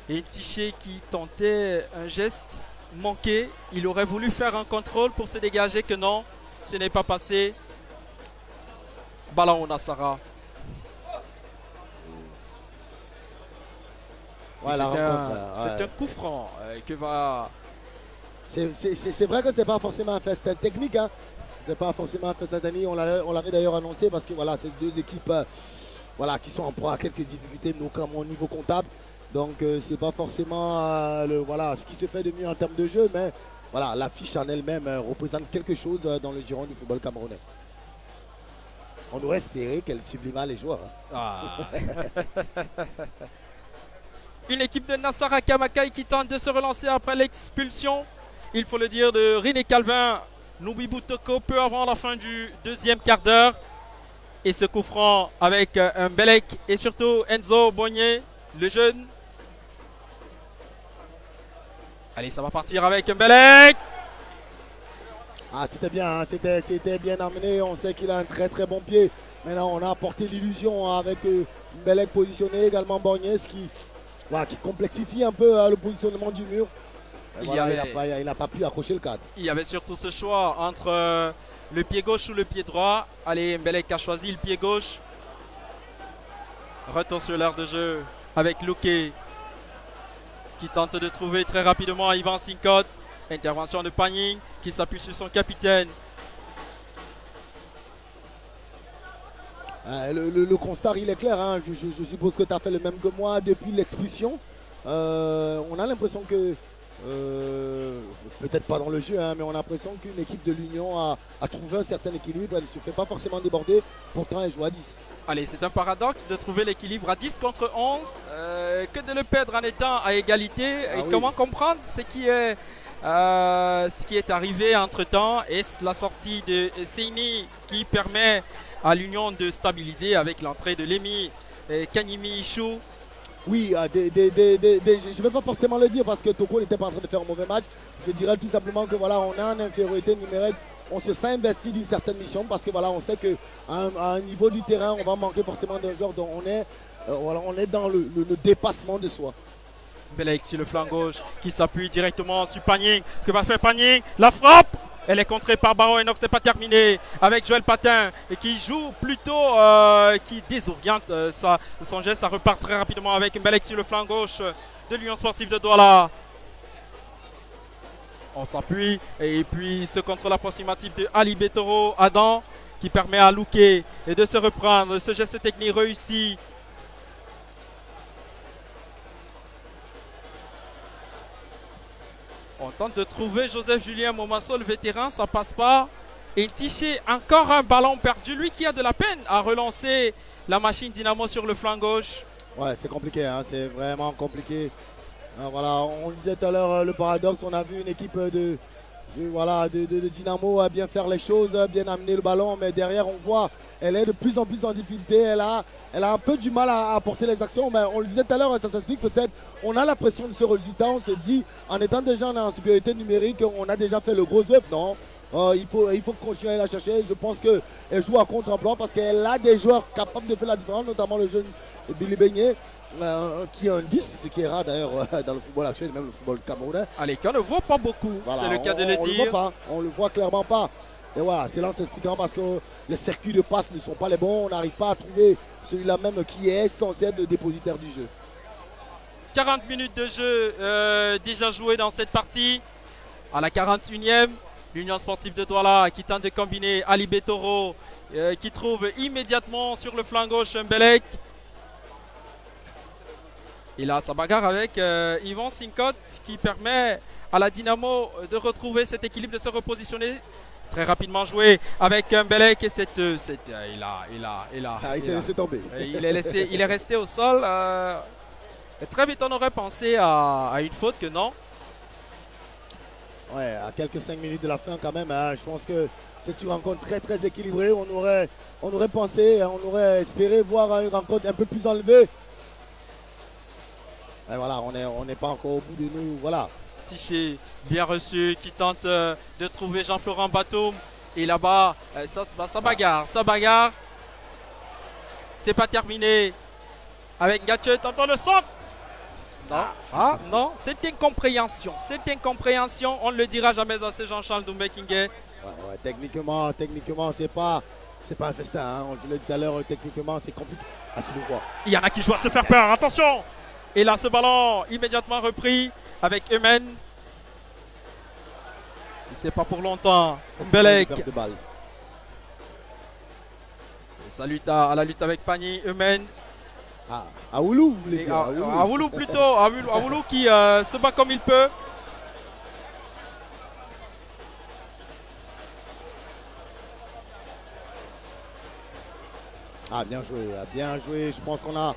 Et Tiché qui tentait un geste manqué. Il aurait voulu faire un contrôle pour se dégager, que non, ce n'est pas passé. Ballon au Nassara. Voilà, c'est un coup franc que va... C'est vrai que ce n'est pas forcément un festin technique. Hein. C'est pas forcément un festin technique. On l'avait d'ailleurs annoncé parce que voilà, c'est deux équipes voilà, qui sont en proie à quelques difficultés, notamment au niveau comptable. Donc c'est pas forcément voilà, ce qui se fait de mieux en termes de jeu, mais voilà, l'affiche en elle-même représente quelque chose dans le giron du football camerounais. On aurait espéré qu'elle sublimât les joueurs. Hein. Ah. Une équipe de Nassara Kamakai qui tente de se relancer après l'expulsion. il faut le dire, de René Calvin, Nubibu Toko, peu avant la fin du deuxième quart d'heure. Et ce coup franc avec Mbelek et surtout Enzo Bogné, le jeune. Allez, ça va partir avec Mbelek. Ah, c'était bien, hein, c'était bien amené. On sait qu'il a un très très bon pied. Maintenant, on a apporté l'illusion avec Mbelek positionné, également Bogné, qui complexifie un peu le positionnement du mur. Il n'a pas pu accrocher le cadre. Il y avait surtout ce choix entre le pied gauche ou le pied droit. Allez, Mbelek a choisi le pied gauche. Retour sur l'aire de jeu avec Luque qui tente de trouver très rapidement Ivan Sinkot. Intervention de Pagny qui s'appuie sur son capitaine. Le constat, il est clair. Hein. Je suppose que tu as fait le même que moi depuis l'expulsion. On a l'impression que, peut-être pas dans le jeu, hein, mais on a l'impression qu'une équipe de l'Union a trouvé un certain équilibre. Elle ne se fait pas forcément déborder, pourtant elle joue à 10. Allez, c'est un paradoxe de trouver l'équilibre à 10 contre 11, que de le perdre en étant à égalité. Et comment comprendre ce qui est arrivé entre-temps? Est-ce la sortie de Seini qui permet à l'Union de stabiliser avec l'entrée de Lémi et Kanyimi Ichou? Oui, je ne vais pas forcément le dire parce que Toko n'était pas en train de faire un mauvais match. Je dirais tout simplement que voilà, on a une infériorité numérique. On se sent investi d'une certaine mission parce que voilà, on sait qu'à un niveau du terrain, on va manquer forcément d'un joueur dont on est dans le dépassement de soi. Mbelek sur le flanc gauche qui s'appuie directement sur Pagny. Que va faire Pagny? La frappe! Elle est contrée par Baron et donc c'est pas terminé avec Joël Patin et qui joue plutôt, qui désoriente son geste. Ça repart très rapidement avec Mbelek sur le flanc gauche de l'Union Sportive de Douala. On s'appuie et puis ce contrôle approximatif de Ali Betoro Adam qui permet à Luque de se reprendre. Ce geste technique réussi. On tente de trouver Joseph Julien Momasso, le vétéran, ça passe pas. Et Tiché, encore un ballon perdu. Lui qui a de la peine à relancer la machine Dynamo sur le flanc gauche. Ouais, c'est compliqué, hein, c'est vraiment compliqué. Voilà, on le disait tout à l'heure, le paradoxe, on a vu une équipe de Dynamo à bien faire les choses, bien amener le ballon, mais derrière on voit, elle est de plus en plus en difficulté, elle a un peu du mal à apporter les actions, mais on le disait tout à l'heure, ça s'explique peut-être, on a la pression de ce résultat, on se dit, en étant déjà en supériorité numérique, on a déjà fait le gros œuvre, non? Il faut continuer à la chercher, je pense qu'elle joue à contre-emploi parce qu'elle a des joueurs capables de faire la différence, notamment le jeune Billy Beignet. Qui est un 10, ce qui est rare d'ailleurs dans le football actuel, même le football camerounais. Allez, qu'on ne voit pas beaucoup, voilà, c'est le cas de le dire. On le voit clairement pas. Et voilà, c'est là en s'expliquant parce que les circuits de passe ne sont pas les bons, on n'arrive pas à trouver celui-là même qui est essentiel de dépositaire du jeu. 40 minutes de jeu déjà jouées dans cette partie. À la 41e, l'Union Sportive de Douala qui tente de combiner Ali Betoro qui trouve immédiatement sur le flanc gauche Mbelek. Il a sa bagarre avec Ivan Sinkot qui permet à la Dynamo de retrouver cet équilibre, de se repositionner. Très rapidement joué avec Mbelek et il s'est laissé tomber. Il est resté au sol. Très vite on aurait pensé à une faute que non. Ouais, à quelques 5 minutes de la fin quand même, hein, je pense que c'est une rencontre très très équilibrée. On aurait pensé, on aurait espéré voir une rencontre un peu plus enlevée. Et voilà, on n'est pas encore au bout de nous, voilà. Tiché, bien reçu, qui tente de trouver Jean-Florent Batum. Et là-bas, ça bagarre. C'est pas terminé. Avec Gatche, tentant le centre. Non, non, c'est incompréhension. On ne le dira jamais assez, Jean-Charles Doumbé-Kingé. Ouais, techniquement, c'est pas un festin. Hein. Je l'ai dit tout à l'heure, techniquement, c'est compliqué. Ah, c'est quoi. Il y en a qui jouent à se faire peur, attention. Et là, ce ballon immédiatement repris avec Eumen. C'est pas pour longtemps. Mbelek. Salut à la lutte avec Pagny, Eumen. Aoulou, vous voulez dire. Aoulou plutôt. Aoulou qui se bat comme il peut. Ah, bien joué. Je pense qu'on a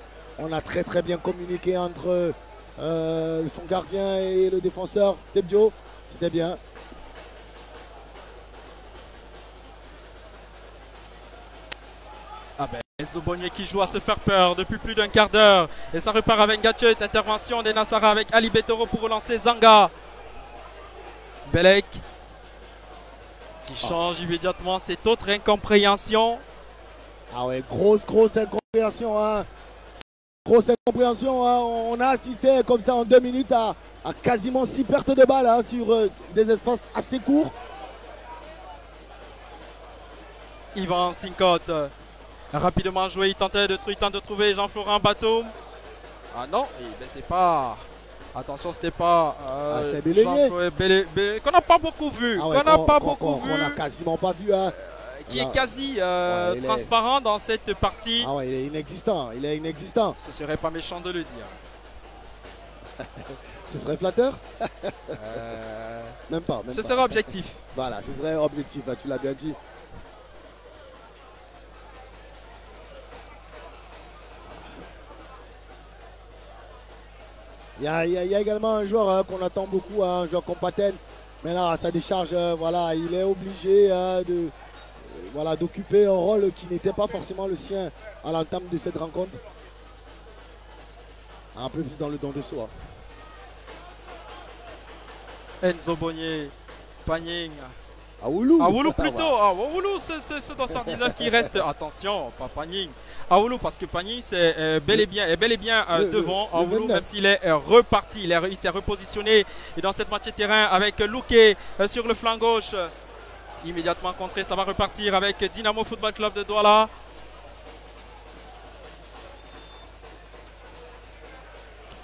très très bien communiqué entre son gardien et le défenseur, Sebdio. C'était bien. Ah ben, Enzo Bonnier qui joue à se faire peur depuis plus d'un quart d'heure. Et ça repart avec Gatchet. Intervention des Nassara avec Ali Betoro pour relancer Zanga. Belek qui change immédiatement cette autre incompréhension. Ah ouais, grosse incompréhension. Hein. Grosse incompréhension. Hein. On a assisté comme ça en 2 minutes à quasiment 6 pertes de balles hein, sur des espaces assez courts. Yvan Sincotte. Rapidement joué, il tente de trouver Jean-Florent Batum. Ah non, ben c'est pas... Attention, c'était pas... c'est Bélénier. Qu'on n'a pas beaucoup vu. Ah ouais, qu'on n'a quasiment pas vu. Hein. Qui est quasi transparent dans cette partie. Ah ouais, il est inexistant. Il est inexistant. Ce serait pas méchant de le dire. Ce serait flatteur. Même pas. Ce serait objectif. Voilà, ce serait objectif, tu l'as bien dit. Il y a également un joueur qu'on attend beaucoup, un joueur comme Paten. Mais là, à sa décharge, voilà, il est obligé d'occuper un rôle qui n'était pas forcément le sien à l'entame de cette rencontre. Un peu plus dans le don de soi. Enzo Bonnier, Panying. Awoulou plutôt. Awoulou, c'est dans sa dizaine qui reste. Attention, pas Panying. Awoulou parce que Panying c'est bel et bien devant. Awoulou même s'il est reparti, il s'est repositionné et dans cette moitié de terrain avec Louké sur le flanc gauche. Immédiatement contré, ça va repartir avec Dynamo Football Club de Douala.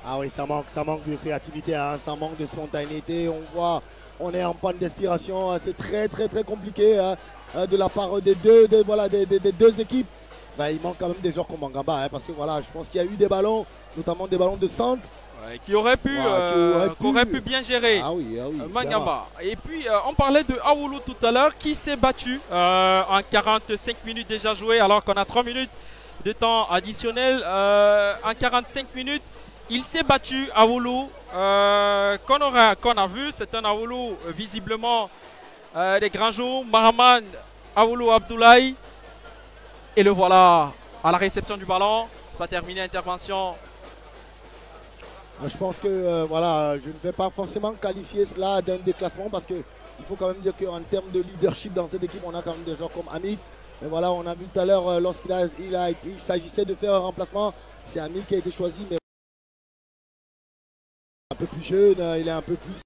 Ah oui, ça manque de créativité, hein, ça manque de spontanéité. On voit, on est en panne d'inspiration. C'est très compliqué hein, de la part des deux équipes. Ben, il manque quand même des joueurs comme Mangamba, hein, parce que voilà, je pense qu'il y a eu des ballons, notamment des ballons de centre. Qui aurait pu bien gérer Mangamba. Et puis on parlait de Awoulou tout à l'heure qui s'est battu en 45 minutes déjà joué alors qu'on a 3 minutes de temps additionnel. En 45 minutes, il s'est battu Awoulou qu'on a vu. C'est un Awoulou visiblement des grands jours. Mahaman Awoulou Abdoulaye. Et le voilà à la réception du ballon. C'est pas terminé, intervention. Je pense que voilà, je ne vais pas forcément qualifier cela d'un déclassement parce qu'il faut quand même dire qu'en termes de leadership dans cette équipe, on a quand même des joueurs comme Hamid. Mais voilà, on a vu tout à l'heure lorsqu'il s'agissait de faire un remplacement, c'est Hamid qui a été choisi, mais un peu plus jeune, il est un peu plus...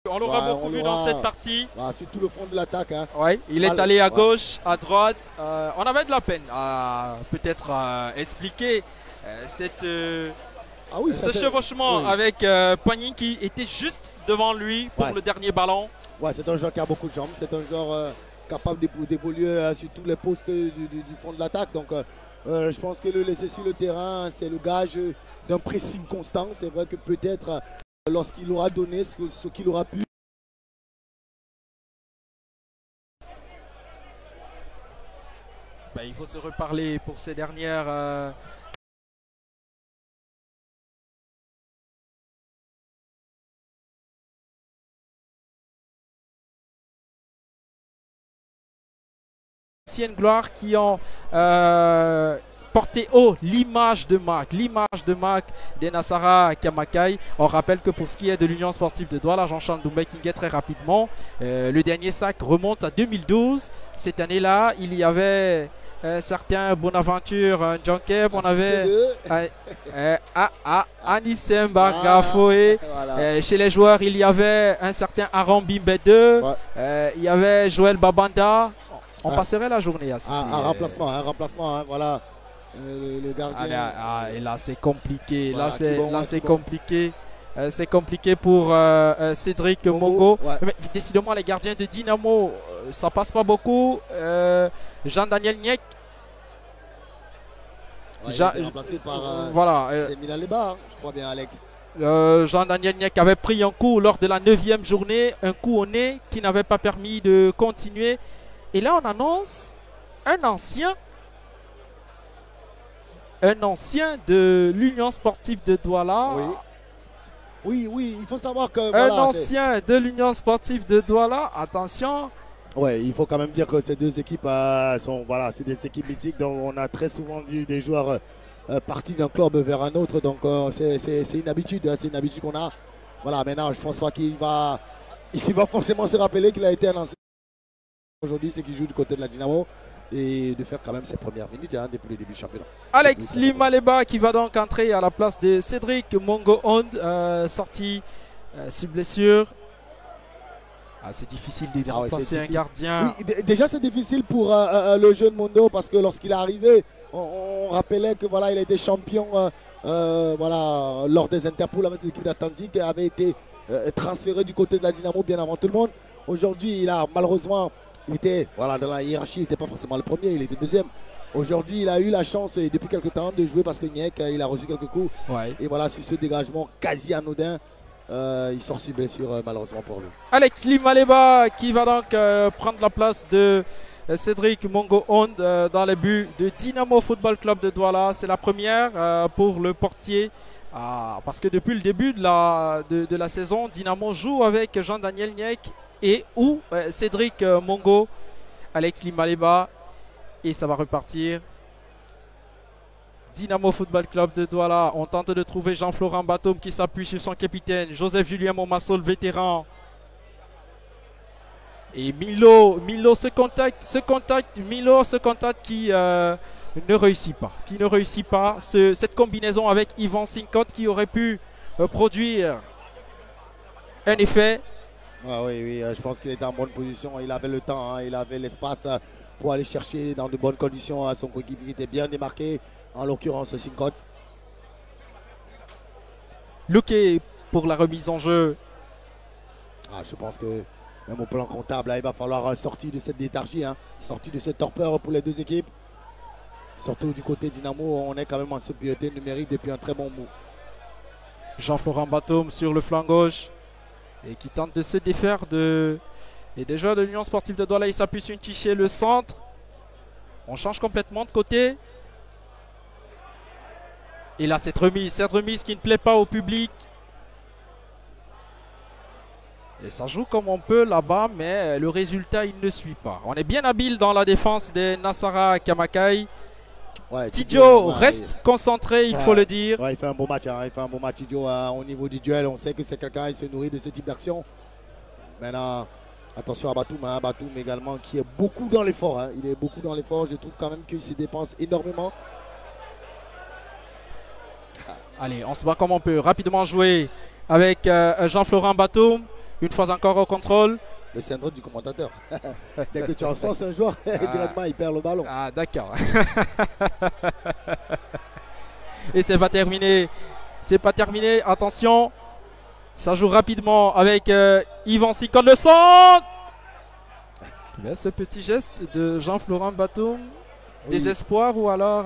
On l'aura beaucoup vu dans cette partie. Sur tout le front de l'attaque. Hein. Ouais, il est allé à gauche, à droite. On avait de la peine à peut-être expliquer ce chevauchement avec Panying qui était juste devant lui pour le dernier ballon. Ouais, c'est un joueur qui a beaucoup de jambes. C'est un joueur capable d'évoluer sur tous les postes du front de l'attaque. Donc je pense que le laisser sur le terrain, c'est le gage d'un pressing constant. C'est vrai que peut-être... lorsqu'il aura donné ce qu'il aura pu. Ben, il faut se reparler pour ces dernières... anciennes gloires qui ont... porter haut l'image de Mac des Nassara Kamakai. On rappelle que pour ce qui est de l'Union Sportive de Douala, Jean-Charles Doumbé-Kinguet très rapidement, le dernier sac remonte à 2012. Cette année-là, il y avait certains Bonaventure Djonkeb, on avait Anissem Bargafoé. Chez les joueurs, il y avait un certain Aaron Bimbede, il y avait Joël Babanda. On passerait la journée à citer. Un remplacement, hein, voilà. Le gardien. Et là c'est compliqué. Voilà, c'est compliqué. C'est compliqué pour Cédric Mongo. Ouais. Mais décidément les gardiens de Dynamo, ça passe pas beaucoup. Jean-Daniel Niek. Il a été remplacé par c'est Milan Leba, hein, je crois bien Alex. Jean-Daniel Niek avait pris un coup lors de la 9e journée, un coup au nez qui n'avait pas permis de continuer. Et là on annonce un ancien de l'Union Sportive de Douala. Oui. Oui, oui, il faut savoir que... Un voilà, ancien de l'Union sportive de Douala, attention. Ouais, il faut quand même dire que ces deux équipes sont, voilà, c'est des équipes mythiques dont on a très souvent vu des joueurs partir d'un club vers un autre. Donc c'est une habitude, hein, c'est une habitude qu'on a. Voilà, maintenant je pense pas qu'il va, il va forcément se rappeler qu'il a été un ancien. Aujourd'hui, c'est qu'il joue du côté de la Dynamo et de faire quand même ses premières minutes hein, depuis le début du championnat. Alex Limaleba qui va donc entrer à la place de Cédric Mongo Hond, sorti sur blessure. Ah, c'est difficile de remplacer un gardien. Oui, déjà c'est difficile pour le jeune Mondo parce que lorsqu'il est arrivé, on rappelait que voilà, il a été champion voilà, lors des Interpools avec l'équipe d'Atlantique et avait été transféré du côté de la Dynamo bien avant tout le monde. Aujourd'hui, il a malheureusement, il était voilà, dans la hiérarchie, il n'était pas forcément le premier, il était deuxième. Aujourd'hui, il a eu la chance depuis quelques temps de jouer parce que Niek, il a reçu quelques coups. Ouais. Et voilà, sur ce dégagement quasi anodin, il sort sur blessure malheureusement pour lui. Alex Limaleba qui va donc prendre la place de Cédric Mongo Hond dans les buts de Dynamo Football Club de Douala. C'est la première pour le portier. Parce que depuis le début de la saison, Dynamo joue avec Jean-Daniel Niek et ou Cédric Mongo. Alex Limaleba. Et ça va repartir. Dynamo Football Club de Douala. On tente de trouver Jean-Florent Batoum qui s'appuie sur son capitaine. Joseph Julien Momasso, le vétéran. Et Milo ce contact qui ne réussit pas. Qui ne réussit pas. Cette combinaison avec Yvan Sinkot qui aurait pu produire un effet. Ah oui, je pense qu'il était en bonne position. Il avait le temps, hein, il avait l'espace pour aller chercher dans de bonnes conditions. Son coéquipier était bien démarqué. En l'occurrence, Sinkot. Luque pour la remise en jeu. Je pense que même au plan comptable, là, il va falloir sortir de cette léthargie, hein, sortir de cette torpeur pour les deux équipes. Surtout du côté Dynamo, on est quand même en supériorité numérique depuis un très bon bout. Jean-Florent Batoum sur le flanc gauche et qui tente de se défaire des joueurs de l'Union sportive de Douala. Il s'appuie sur une tichée, le centre. On change complètement de côté. Et là, cette remise qui ne plaît pas au public. Et ça joue comme on peut là-bas, mais le résultat, il ne suit pas. On est bien habile dans la défense des Nassara Kamakai. Ouais, Tidjo reste concentré, il faut le dire. Ouais, il fait un bon match, hein, il fait un bon match Tidjo au niveau du duel. On sait que c'est quelqu'un qui se nourrit de ce type d'action. Maintenant, attention à Batoum, hein, Batoum également qui est beaucoup dans l'effort. Hein. Il est beaucoup dans l'effort, je trouve quand même qu'il se dépense énormément. Allez, on se bat comme on peut. Rapidement jouer avec Jean-Florent Batoum. Une fois encore au contrôle. Le syndrome du commentateur. Dès que tu en sens un joueur, directement il perd le ballon. Ah d'accord. Et c'est pas terminé. C'est pas terminé. Attention. Ça joue rapidement avec Yvan Sinkot. Le centre. Ce petit geste de Jean-Florent Batoum. Oui. Désespoir ou alors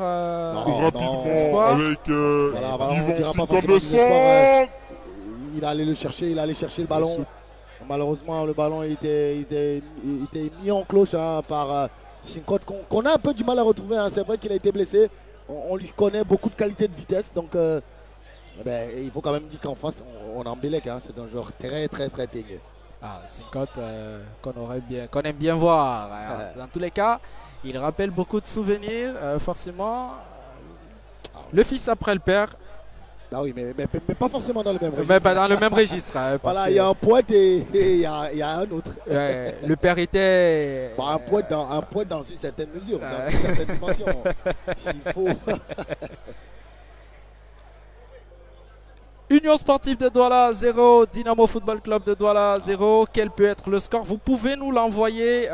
rapidement espoir. Avec voilà, on dira pas forcément désespoir. Il allait le chercher, il allait chercher le ballon. Malheureusement, le ballon était mis en cloche hein, par Sinkot, qu'on a un peu du mal à retrouver. Hein. C'est vrai qu'il a été blessé. On lui connaît beaucoup de qualité de vitesse. Donc, il faut quand même dire qu'en face, on a Mbelek. Hein. C'est un joueur très teigneux. Sinkot, qu'on aime bien voir. Dans tous les cas, il rappelle beaucoup de souvenirs, forcément. Le fils après le père. Ah oui, mais pas forcément dans le même registre. Mais pas dans le même registre. Hein, voilà, il y a un poète et il y a un autre. Le père était... Bon, un poète dans une certaine mesure, dans une certaine dimension. S'il faut... Union sportive de Douala 0, Dynamo Football Club de Douala 0. Quel peut être le score? Vous pouvez nous l'envoyer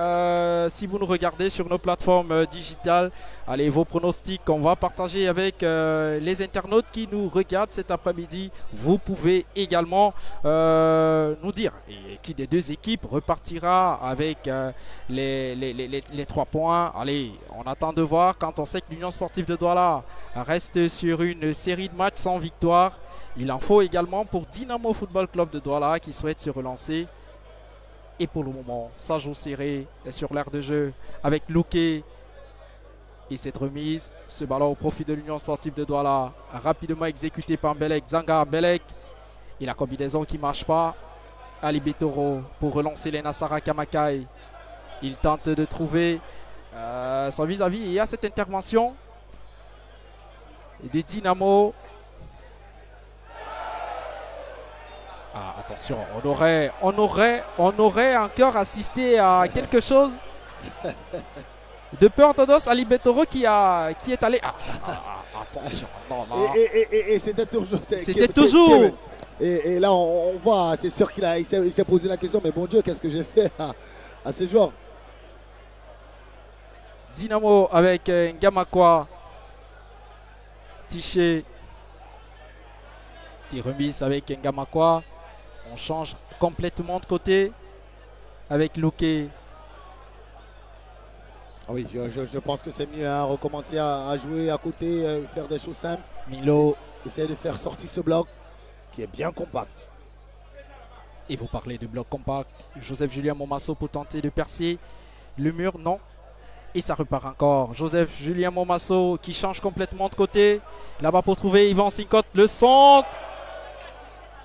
si vous nous regardez sur nos plateformes digitales. Allez, vos pronostics qu'on va partager avec les internautes qui nous regardent cet après-midi. Vous pouvez également nous dire qui des deux équipes repartira avec les 3 points. Allez, on attend de voir quand on sait que l'Union sportive de Douala reste sur une série de matchs sans victoire. Il en faut également pour Dynamo Football Club de Douala qui souhaite se relancer. Et pour le moment, ça joue serré sur l'aire de jeu avec Luque. Et cette remise, ce ballon au profit de l'Union sportive de Douala, rapidement exécuté par Mbelek. Zanga Mbelek. Et la combinaison qui ne marche pas. Ali Betoro pour relancer les Nassara Kamakai. Il tente de trouver son vis-à-vis. Il y a cette intervention des Dynamo. Ah, attention, on aurait encore assisté à quelque chose de peu orthodoxe. Ali Betoro qui est allé. Attention, non, non. Et c'était toujours. C'était toujours. Et là, on voit, c'est sûr qu'il s'est posé la question, mais bon Dieu, qu'est-ce que j'ai fait à ces joueurs? Dynamo avec Ngamakwa. Tiché qui remise avec Ngamakwa. On change complètement de côté avec Luke. Oui, je pense que c'est mieux, hein, recommencer à jouer à côté, faire des choses simples. Milo. Essayer de faire sortir ce bloc qui est bien compact. Et vous parlez de bloc compact. Joseph Julien Momasso pour tenter de percer le mur, non. Et ça repart encore. Joseph Julien Momasso qui change complètement de côté. Là-bas pour trouver Yvan Sincotte, le centre.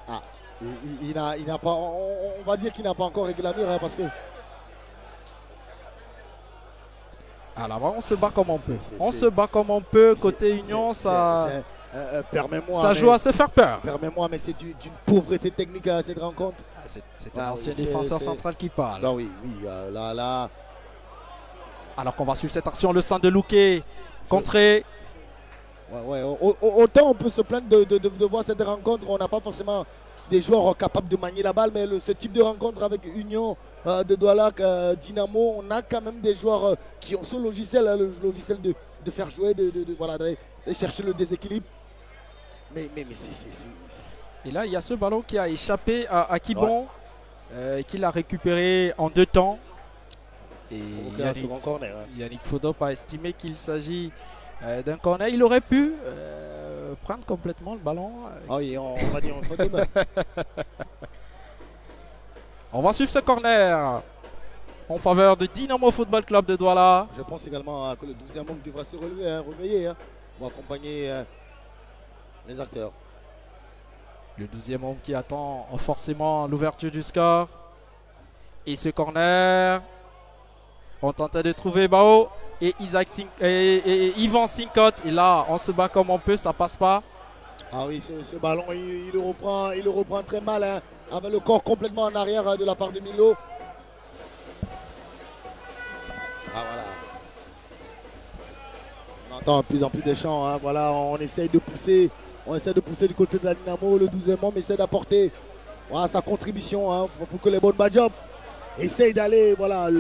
Ah, il n'a pas, on va dire qu'il n'a pas encore réglé la mire, hein, parce que... Ah, là-bas, on se bat comme on peut. On se bat comme on peut. Côté Union, ça... ça joue à se faire peur. Permets-moi, mais c'est d'une pauvreté technique à cette rencontre. C'est un ancien défenseur central qui parle. Non, oui, là. Alors qu'on va suivre cette action, le centre de Luque, contré. Ouais, autant on peut se plaindre de voir cette rencontre, on n'a pas forcément des joueurs capables de manier la balle, mais ce type de rencontre avec Union de Douala, Dynamo, on a quand même des joueurs qui ont ce logiciel, le logiciel de faire jouer, de chercher le déséquilibre. Mais c'est... Et là, il y a ce ballon qui a échappé à Kibon, qui l'a récupéré en 2 temps. Et Yannick Fodop a estimé qu'il s'agit d'un corner. Il aurait pu prendre complètement le ballon. Ah oui, on va dire demain. On va suivre ce corner en faveur de Dynamo Football Club de Douala. Je pense également que le 12e homme devra se relever, réveiller, pour accompagner les acteurs. Le 12e homme qui attend forcément l'ouverture du score. Et ce corner, on tentait de trouver Bao et Yvan Sincotte. Et là, on se bat comme on peut, ça passe pas. Ah oui, ce ballon, il le reprend très mal, hein, avec le corps complètement en arrière de la part de Milo. Ah voilà. On entend de plus en plus des chants, hein, voilà, on essaye de pousser. On essaie de pousser du côté de la Dynamo. Le 12e homme essaie d'apporter sa contribution, hein, pour que les bonnes Badjop essayent d'aller, voilà,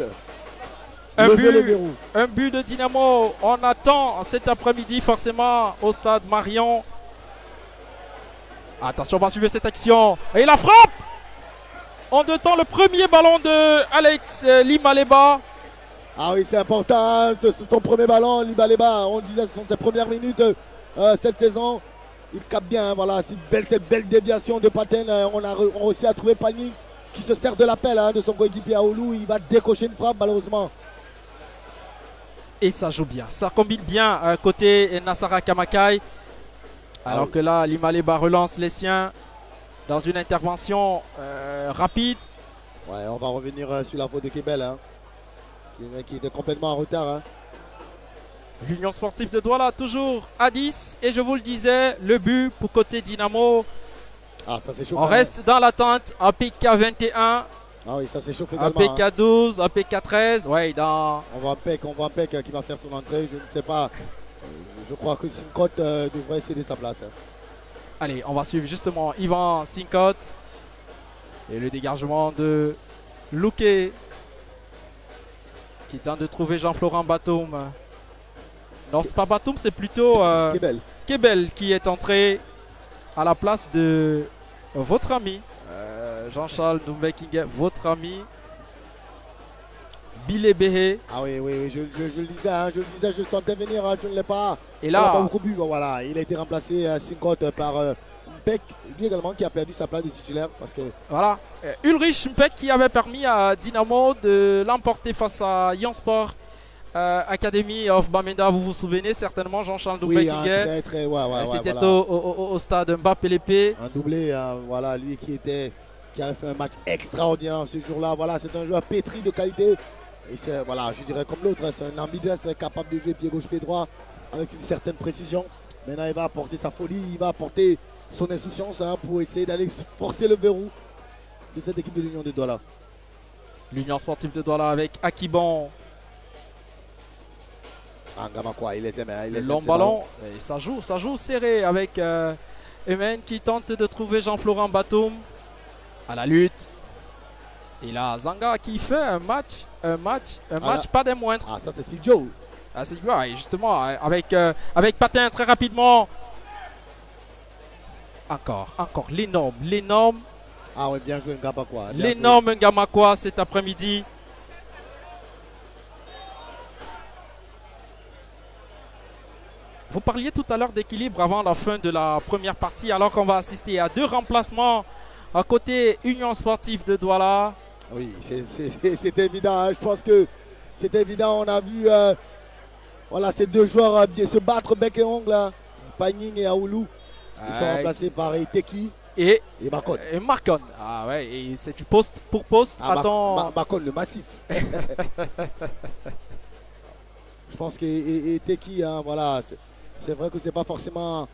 un but de Dynamo. On attend cet après-midi forcément au stade Marion. Attention, on va suivre cette action. Et la frappe en 2 temps, le premier ballon de Alex Limaleba. Ah oui, c'est important, c'est son premier ballon, Limaleba. On disait ce sont ses premières minutes cette saison. Il capte bien, voilà, cette belle déviation de Paten. On a réussi à trouver Pani qui se sert de l'appel, hein, de son coéquipier Aoulou. Il va décocher une frappe malheureusement. Et ça joue bien, ça combine bien côté Nassara Kamakai. Alors que là, Limaleba relance les siens dans une intervention rapide. Ouais, on va revenir sur la faute de Kebel, hein, qui était complètement en retard. Hein. L'Union sportive de Douala toujours à 10. Et je vous le disais, le but pour côté Dynamo. Ah, ça c'est chaud. On reste dans l'attente. APK 21. Ah oui, ça c'est chaud également. APK 12, APK 13. Ouais, dans... On voit Mpek qui va faire son entrée. Je ne sais pas. Je crois que Sincotte devrait céder sa place. Hein. Allez, on va suivre justement Yvan Sincotte. Et le dégagement de Luque, qui tente de trouver Jean-Florent Batoum. Non, c'est pas Batoum, c'est plutôt Kebel qui est entré à la place de votre ami Jean-Charles Doumbé-Kinguet, votre ami Bilé Béhé. Ah oui, je le disais, hein, je le sentais venir, hein, je ne l'ai pas. Et là, pas beaucoup bu, voilà, il a été remplacé à Sincotte par Mpek, lui également qui a perdu sa place de titulaire parce que... Voilà, Ulrich Mpek qui avait permis à Dynamo de l'emporter face à Yansport Academy of Bamenda, vous vous souvenez certainement, Jean-Charles Oui, Doumbé-Kingé. C'était voilà. au stade Mbappé-Lépé. Un doublé, hein, voilà, lui qui avait fait un match extraordinaire ce jour-là. Voilà, c'est un joueur pétri de qualité. Et c'est, voilà, je dirais comme l'autre, hein, c'est un ambidextre capable de jouer pied gauche, pied droit avec une certaine précision. Maintenant, il va apporter sa folie, il va apporter son insouciance hein, pour essayer d'aller forcer le verrou de cette équipe de l'Union de Douala. L'Union sportive de Douala avec Akibon. Ngamakwa, il les aime. Le long ballon, et ça joue serré avec Emen qui tente de trouver Jean-Florent Batoum à la lutte. Et là, Zanga qui fait un match pas des moindres. Ah, ça c'est Steve Joe. Ah, c'est justement avec Patin très rapidement. Encore l'énorme. Ah oui, bien joué Ngamakwa. L'énorme Ngamakwa cet après-midi. Vous parliez tout à l'heure d'équilibre avant la fin de la première partie, alors qu'on va assister à 2 remplacements à côté Union sportive de Douala. Oui, c'est évident. Hein. Je pense que c'est évident. On a vu voilà, ces 2 joueurs se battre bec et ongle. Hein. Pagning et Aoulou. Ils sont remplacés par Teki et Makon. Et Makon. Ah ouais, et c'est du poste pour poste. Makon, le massif. Je pense que Teki, hein, voilà, c'est vrai que c'est pas forcément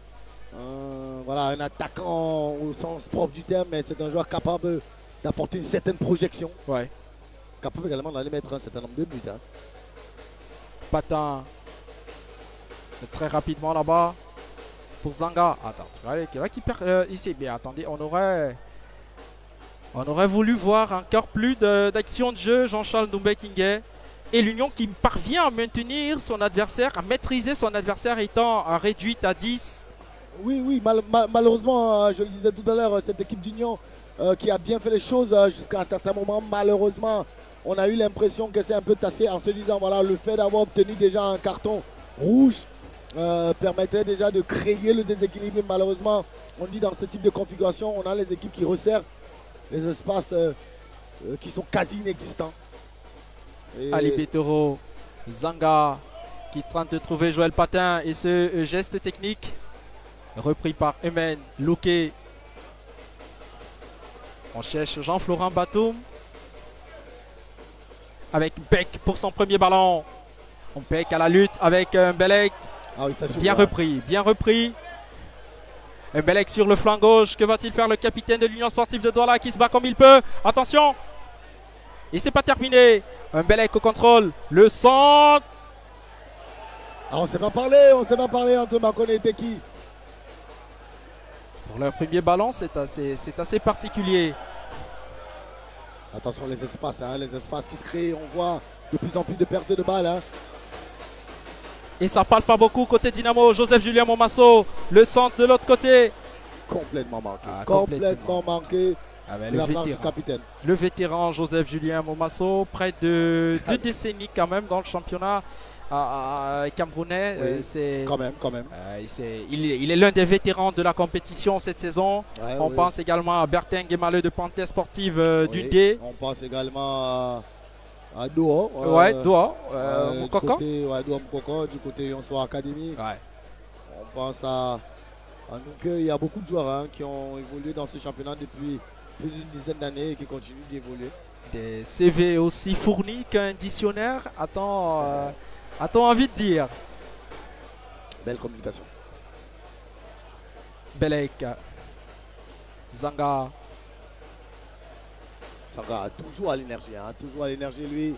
voilà, un attaquant au sens propre du terme, mais c'est un joueur capable d'apporter une certaine projection. Ouais. Capable également d'aller mettre un certain nombre de buts. Hein. Patin. Très rapidement là-bas. Pour Zanga. Attends, qui perd ici. Mais attendez, on aurait voulu voir encore plus d'action de jeu, Jean-Charles Doumbé-Kingé. Et l'Union qui parvient à maintenir son adversaire, à maîtriser son adversaire étant réduite à 10. Oui, malheureusement, je le disais tout à l'heure, cette équipe d'Union qui a bien fait les choses jusqu'à un certain moment. Malheureusement, on a eu l'impression que c'est un peu tassé en se disant, voilà, le fait d'avoir obtenu déjà un carton rouge permettait déjà de créer le déséquilibre. Malheureusement, on dit dans ce type de configuration, on a les équipes qui resserrent les espaces qui sont quasi inexistants. Ali Betoro, Zanga qui tente de trouver Joël Patin et ce geste technique repris par Emen Louké. On cherche Jean-Florent Batoum avec Beck pour son premier ballon. On Beck à la lutte avec Mbelek. Ah oui, bien repris. Mbelek sur le flanc gauche. Que va-t-il faire le capitaine de l'Union sportive de Douala qui se bat comme il peut? Attention! Et c'est pas terminé. Mbelek au contrôle. Le centre. Ah, on ne s'est pas parlé entre Makon et Teki. Pour leur premier ballon, c'est assez particulier. Attention les espaces qui se créent. On voit de plus en plus de pertes de balles. Hein. Et ça parle pas beaucoup côté Dynamo. Joseph Julien Momasso. Le centre de l'autre côté. Complètement manqué. Complètement manqué. De la part du capitaine. Le vétéran Joseph Julien Momasso, près de 2 décennies quand même dans le championnat camerounais. Oui, quand même. Il est l'un des vétérans de la compétition cette saison. On pense également à Bertin Guémaleux de Panthère Sportive d'Undé. On pense également à Doha. Doha Mokoko. Doha Mokoko du côté Union Sport Academy. On pense à Nouke. Il y a beaucoup de joueurs hein, qui ont évolué dans ce championnat depuis plus d'une dizaine d'années et qui continuent d'évoluer. Des CV aussi fournis qu'un dictionnaire, a-t-on envie de dire. Belle communication. Belek. Zanga. Zanga toujours à l'énergie, lui.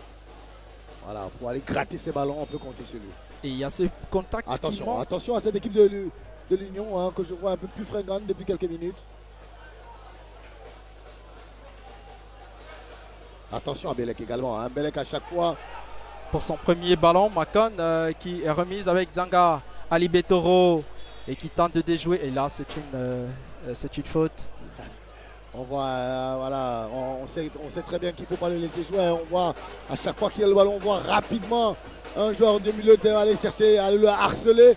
Voilà, pour aller gratter ses ballons, on peut compter sur lui. Et il y a ce contact. Attention à cette équipe de l'Union hein, que je vois un peu plus fringante depuis quelques minutes. Attention à Belek également. Hein. Belek à chaque fois. Pour son premier ballon, Makon qui est remise avec Zanga. Ali Betoro et qui tente de déjouer. Et là, c'est une faute. On voit, voilà, on sait très bien qu'il ne faut pas le laisser jouer. On voit à chaque fois qu'il y a le ballon, on voit rapidement un joueur de milieu de terrain aller chercher, aller le harceler.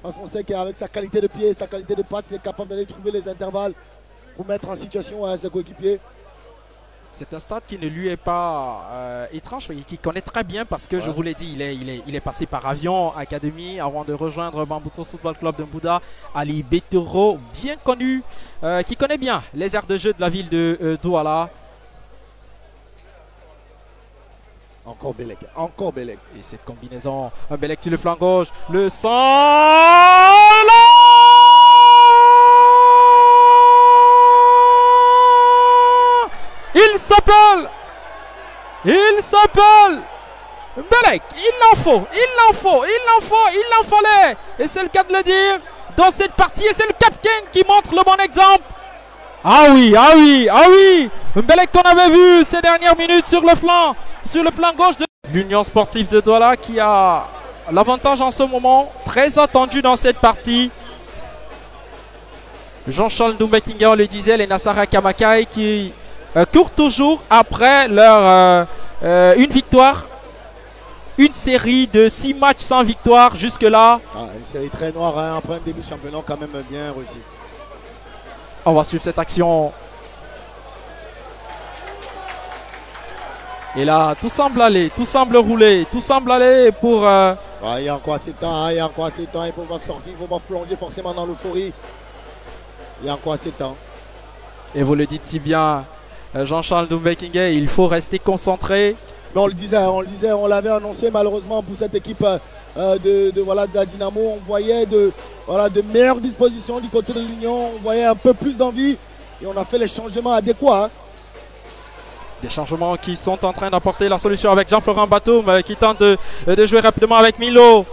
Parce qu'on sait qu'avec sa qualité de pied, sa qualité de passe, il est capable d'aller trouver les intervalles pour mettre en situation ses coéquipiers. C'est un stade qui ne lui est pas étrange, mais qu'il connaît très bien parce que je vous l'ai dit, il est passé par Avion Academy avant de rejoindre Bamboutos Football Club de Mbouda. Ali Betoro, bien connu, qui connaît bien les aires de jeu de la ville de Douala. Encore Belek, encore Belek. Et cette combinaison, un Belek sur le flanc gauche, le sang. Il s'appelle Belek. Il en faut, il en fallait. Et c'est le cas de le dire dans cette partie. Et c'est le capitaine qui montre le bon exemple. Ah oui. Belek qu'on avait vu ces dernières minutes sur le flanc gauche de l'Union Sportive de Douala qui a l'avantage en ce moment, très attendu dans cette partie. Jean-Charles Doumbé-Kinga, on le disait, les Nassara Kamakai qui courent toujours après leur une victoire. Une série de 6 matchs sans victoire jusque-là. Une série très noire, hein, après un début de championnat quand même bien réussi. On va suivre cette action. Et là, tout semble aller, tout semble rouler, tout semble aller pour... Il y a encore assez de temps, il ne faut pas sortir, il ne faut pas plonger forcément dans l'euphorie. Il y a encore assez de temps. Et vous le dites si bien, Jean-Charles Doumbé-Kinga, il faut rester concentré. Mais on le disait, on l'avait annoncé malheureusement pour cette équipe de la Dynamo. On voyait de meilleures dispositions du côté de l'Union, on voyait un peu plus d'envie et on a fait les changements adéquats. Hein. Des changements qui sont en train d'apporter la solution avec Jean-Florent Batoum qui tente de jouer rapidement avec Milo.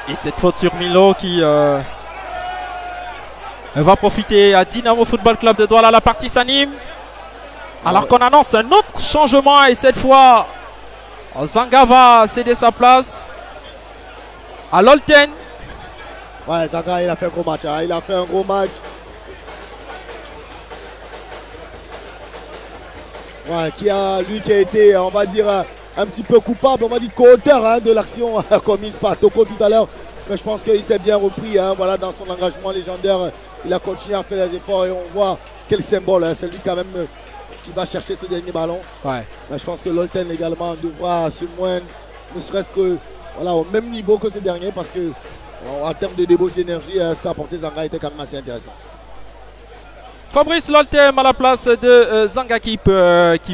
Et cette faute sur Milo qui va profiter à Dynamo Football Club de Douala. La partie s'anime. Alors qu'on annonce un autre changement et cette fois Zanga va céder sa place à Lolten. Ouais, Zanga il a fait un gros match. Hein. Il a fait un gros match. Ouais, qui a été, on va dire, un petit peu coupable, on va dire co-auteur hein, de l'action commise par Toko tout à l'heure. Mais je pense qu'il s'est bien repris hein, voilà, dans son engagement légendaire. Il a continué à faire les efforts et on voit quel symbole. Hein, c'est lui quand même qui va chercher ce dernier ballon. Ouais. Mais je pense que Lolten également devra se moindre, ne serait-ce que voilà, au même niveau que ce dernier parce que en termes de débauche d'énergie, ce qu'a apporté Zanga était quand même assez intéressant. Fabrice Lolten à la place de Zanga qui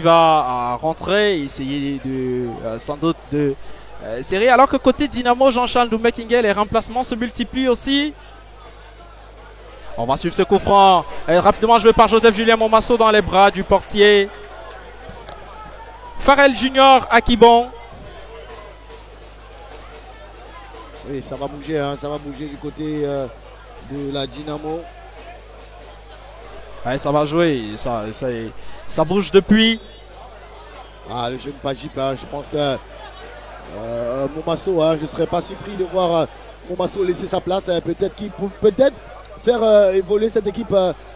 va rentrer et essayer de sans doute de serrer. Alors que côté Dynamo, Jean-Charles Doumbé-Kinga, les remplacements se multiplient aussi. On va suivre ce coup franc. Rapidement joué par Joseph-Julien Momasso dans les bras du portier. Farrell Junior Akibon. Oui, ça va bouger, hein, ça va bouger du côté de la Dynamo. Ouais, ça va jouer, ça bouge depuis. Ah, le jeune Pajip, hein, je pense que Momasso, hein, je ne serais pas surpris de voir Momasso laisser sa place. Peut-être qu'il peut faire évoluer cette équipe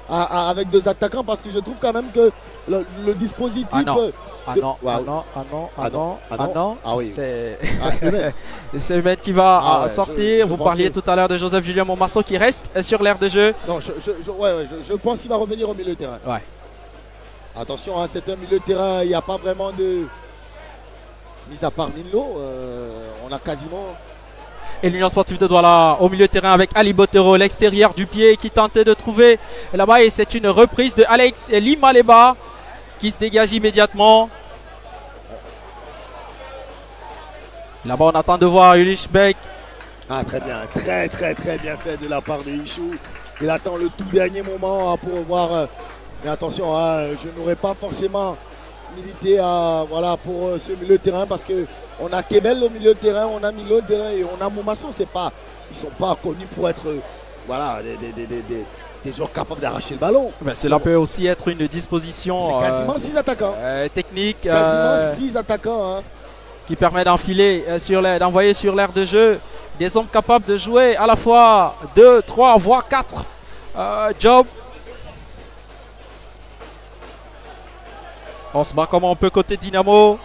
avec 2 attaquants parce que je trouve quand même que le dispositif... Ah oui. C'est le maître qui va sortir. Vous parliez tout à l'heure de Joseph-Julien Momasso qui reste sur l'aire de jeu. Non, je pense qu'il va revenir au milieu de terrain. Ouais. Attention, hein, c'est un milieu de terrain, il n'y a pas vraiment de... Mis à part Milo, on a quasiment... Et l'Union Sportive de Douala au milieu de terrain avec Ali Botero, l'extérieur du pied qui tentait de trouver là-bas. Et c'est une reprise de Alex Limaleba qui se dégage immédiatement. Là-bas, on attend de voir Ulich Beck. Ah, très bien, très bien fait de la part de Ichou. Il attend le tout dernier moment pour voir. Mais attention, hein, je n'aurais pas forcément milité voilà, pour ce milieu de terrain parce qu'on a Kebel au milieu de terrain, on a Milo de terrain et on a Momasso. Ils ne sont pas connus pour être voilà, des joueurs capables d'arracher le ballon. Ben, cela peut aussi être une disposition c'est quasiment 6 attaquants. Technique. Quasiment 6 attaquants. Hein. Qui permet d'enfiler, d'envoyer sur l'aire de jeu des hommes capables de jouer à la fois 2, 3, voire 4 jobs. On se bat comme on peut côté Dynamo.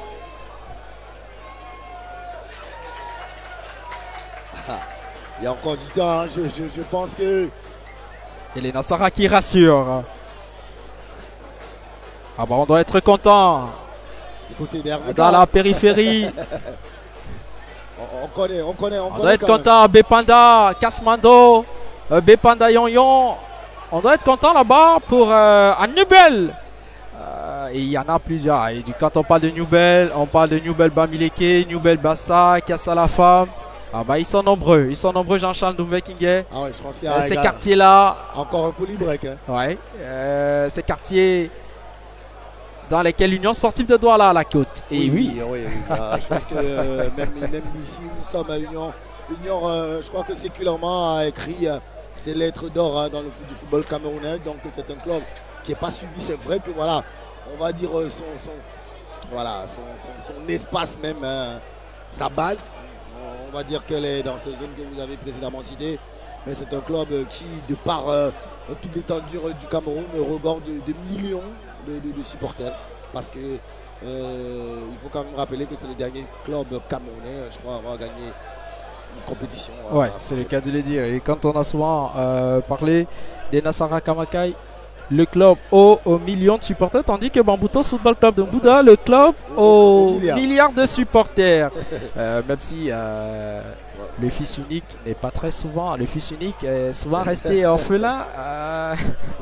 Il y a encore du temps, hein. Je pense que Et les Nassara qui rassurent. Ah bah on doit être content. Dans la périphérie. On connaît. On doit être content. Bepanda, Kasmando, Bepanda Yon. On doit être content là-bas pour Nubel. Et il y en a plusieurs. Et quand on parle de Nubel, on parle de Nubel Bamileke, Nubel Bassa, Kassa la femme. Ah bah ils sont nombreux. Jean-Charles Doumbekingé. Ah ouais, je pense qu'il y a ces quartiers-là. Encore un polybrec. Hein. Ouais. Ces quartiers dans lesquels l'Union sportive de Douala a la côte. Et oui. Je pense que même d'ici où nous sommes à l'Union, je crois que séculairement a écrit ses lettres d'or dans le football camerounais. Donc c'est un club qui n'est pas suivi. C'est vrai que voilà, on va dire son espace même, sa base. On va dire qu'elle est dans ces zones que vous avez précédemment citées. Mais c'est un club qui, de par toute l'étendue du Cameroun, regorge de millions de supporters. Parce que il faut quand même rappeler que c'est le dernier club camerounais, je crois, avoir gagné une compétition. Ouais, c'est le cas de le dire. Et quand on a souvent parlé des Nassara Kamakai, le club aux millions de supporters, tandis que Bamboutos Football Club de Bouddha, le club aux milliards de supporters. Même si le fils unique n'est pas très souvent, le fils unique est souvent resté orphelin.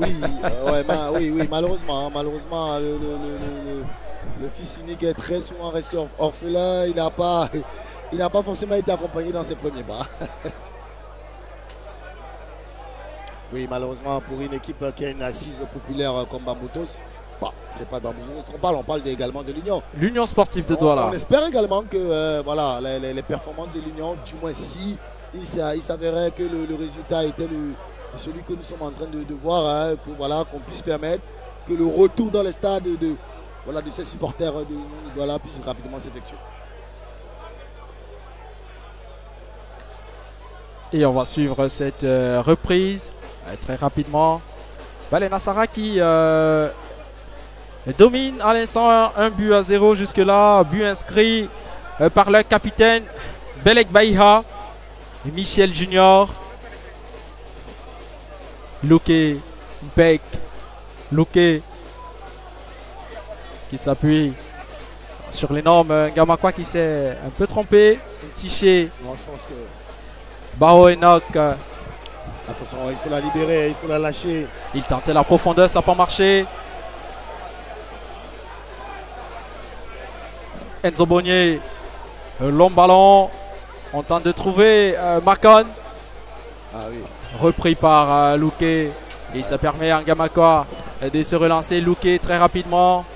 Oui, malheureusement, le fils unique est très souvent resté orphelin. Il n'a pas forcément été accompagné dans ses premiers pas. Oui, malheureusement, pour une équipe qui a une assise populaire comme Bamboutos, c'est pas Bamboutos on parle également de l'Union. L'Union sportive de Douala. On espère également que les performances de l'Union, du moins si il s'avérait que le résultat était celui que nous sommes en train de voir, qu'on puisse permettre que le retour dans les stades de ces supporters de l'Union de Douala puisse rapidement s'effectuer. Et on va suivre cette reprise très rapidement. Les Nassara qui dominent à l'instant 1-0 jusque-là. But inscrit par leur capitaine Belek Baïha et Michel Junior. Luke Mpek. Luke qui s'appuie sur l'énorme Ngamakwa qui s'est un peu trompé. Tiché. Non, je pense que... Bao Enoch. Attention, il faut la libérer, il faut la lâcher. Il tentait la profondeur, ça n'a pas marché. Enzo Bonnier, long ballon. On tente de trouver Makon. Repris par Luke. Et ça permet à Ngamakwa de se relancer. Luke très rapidement.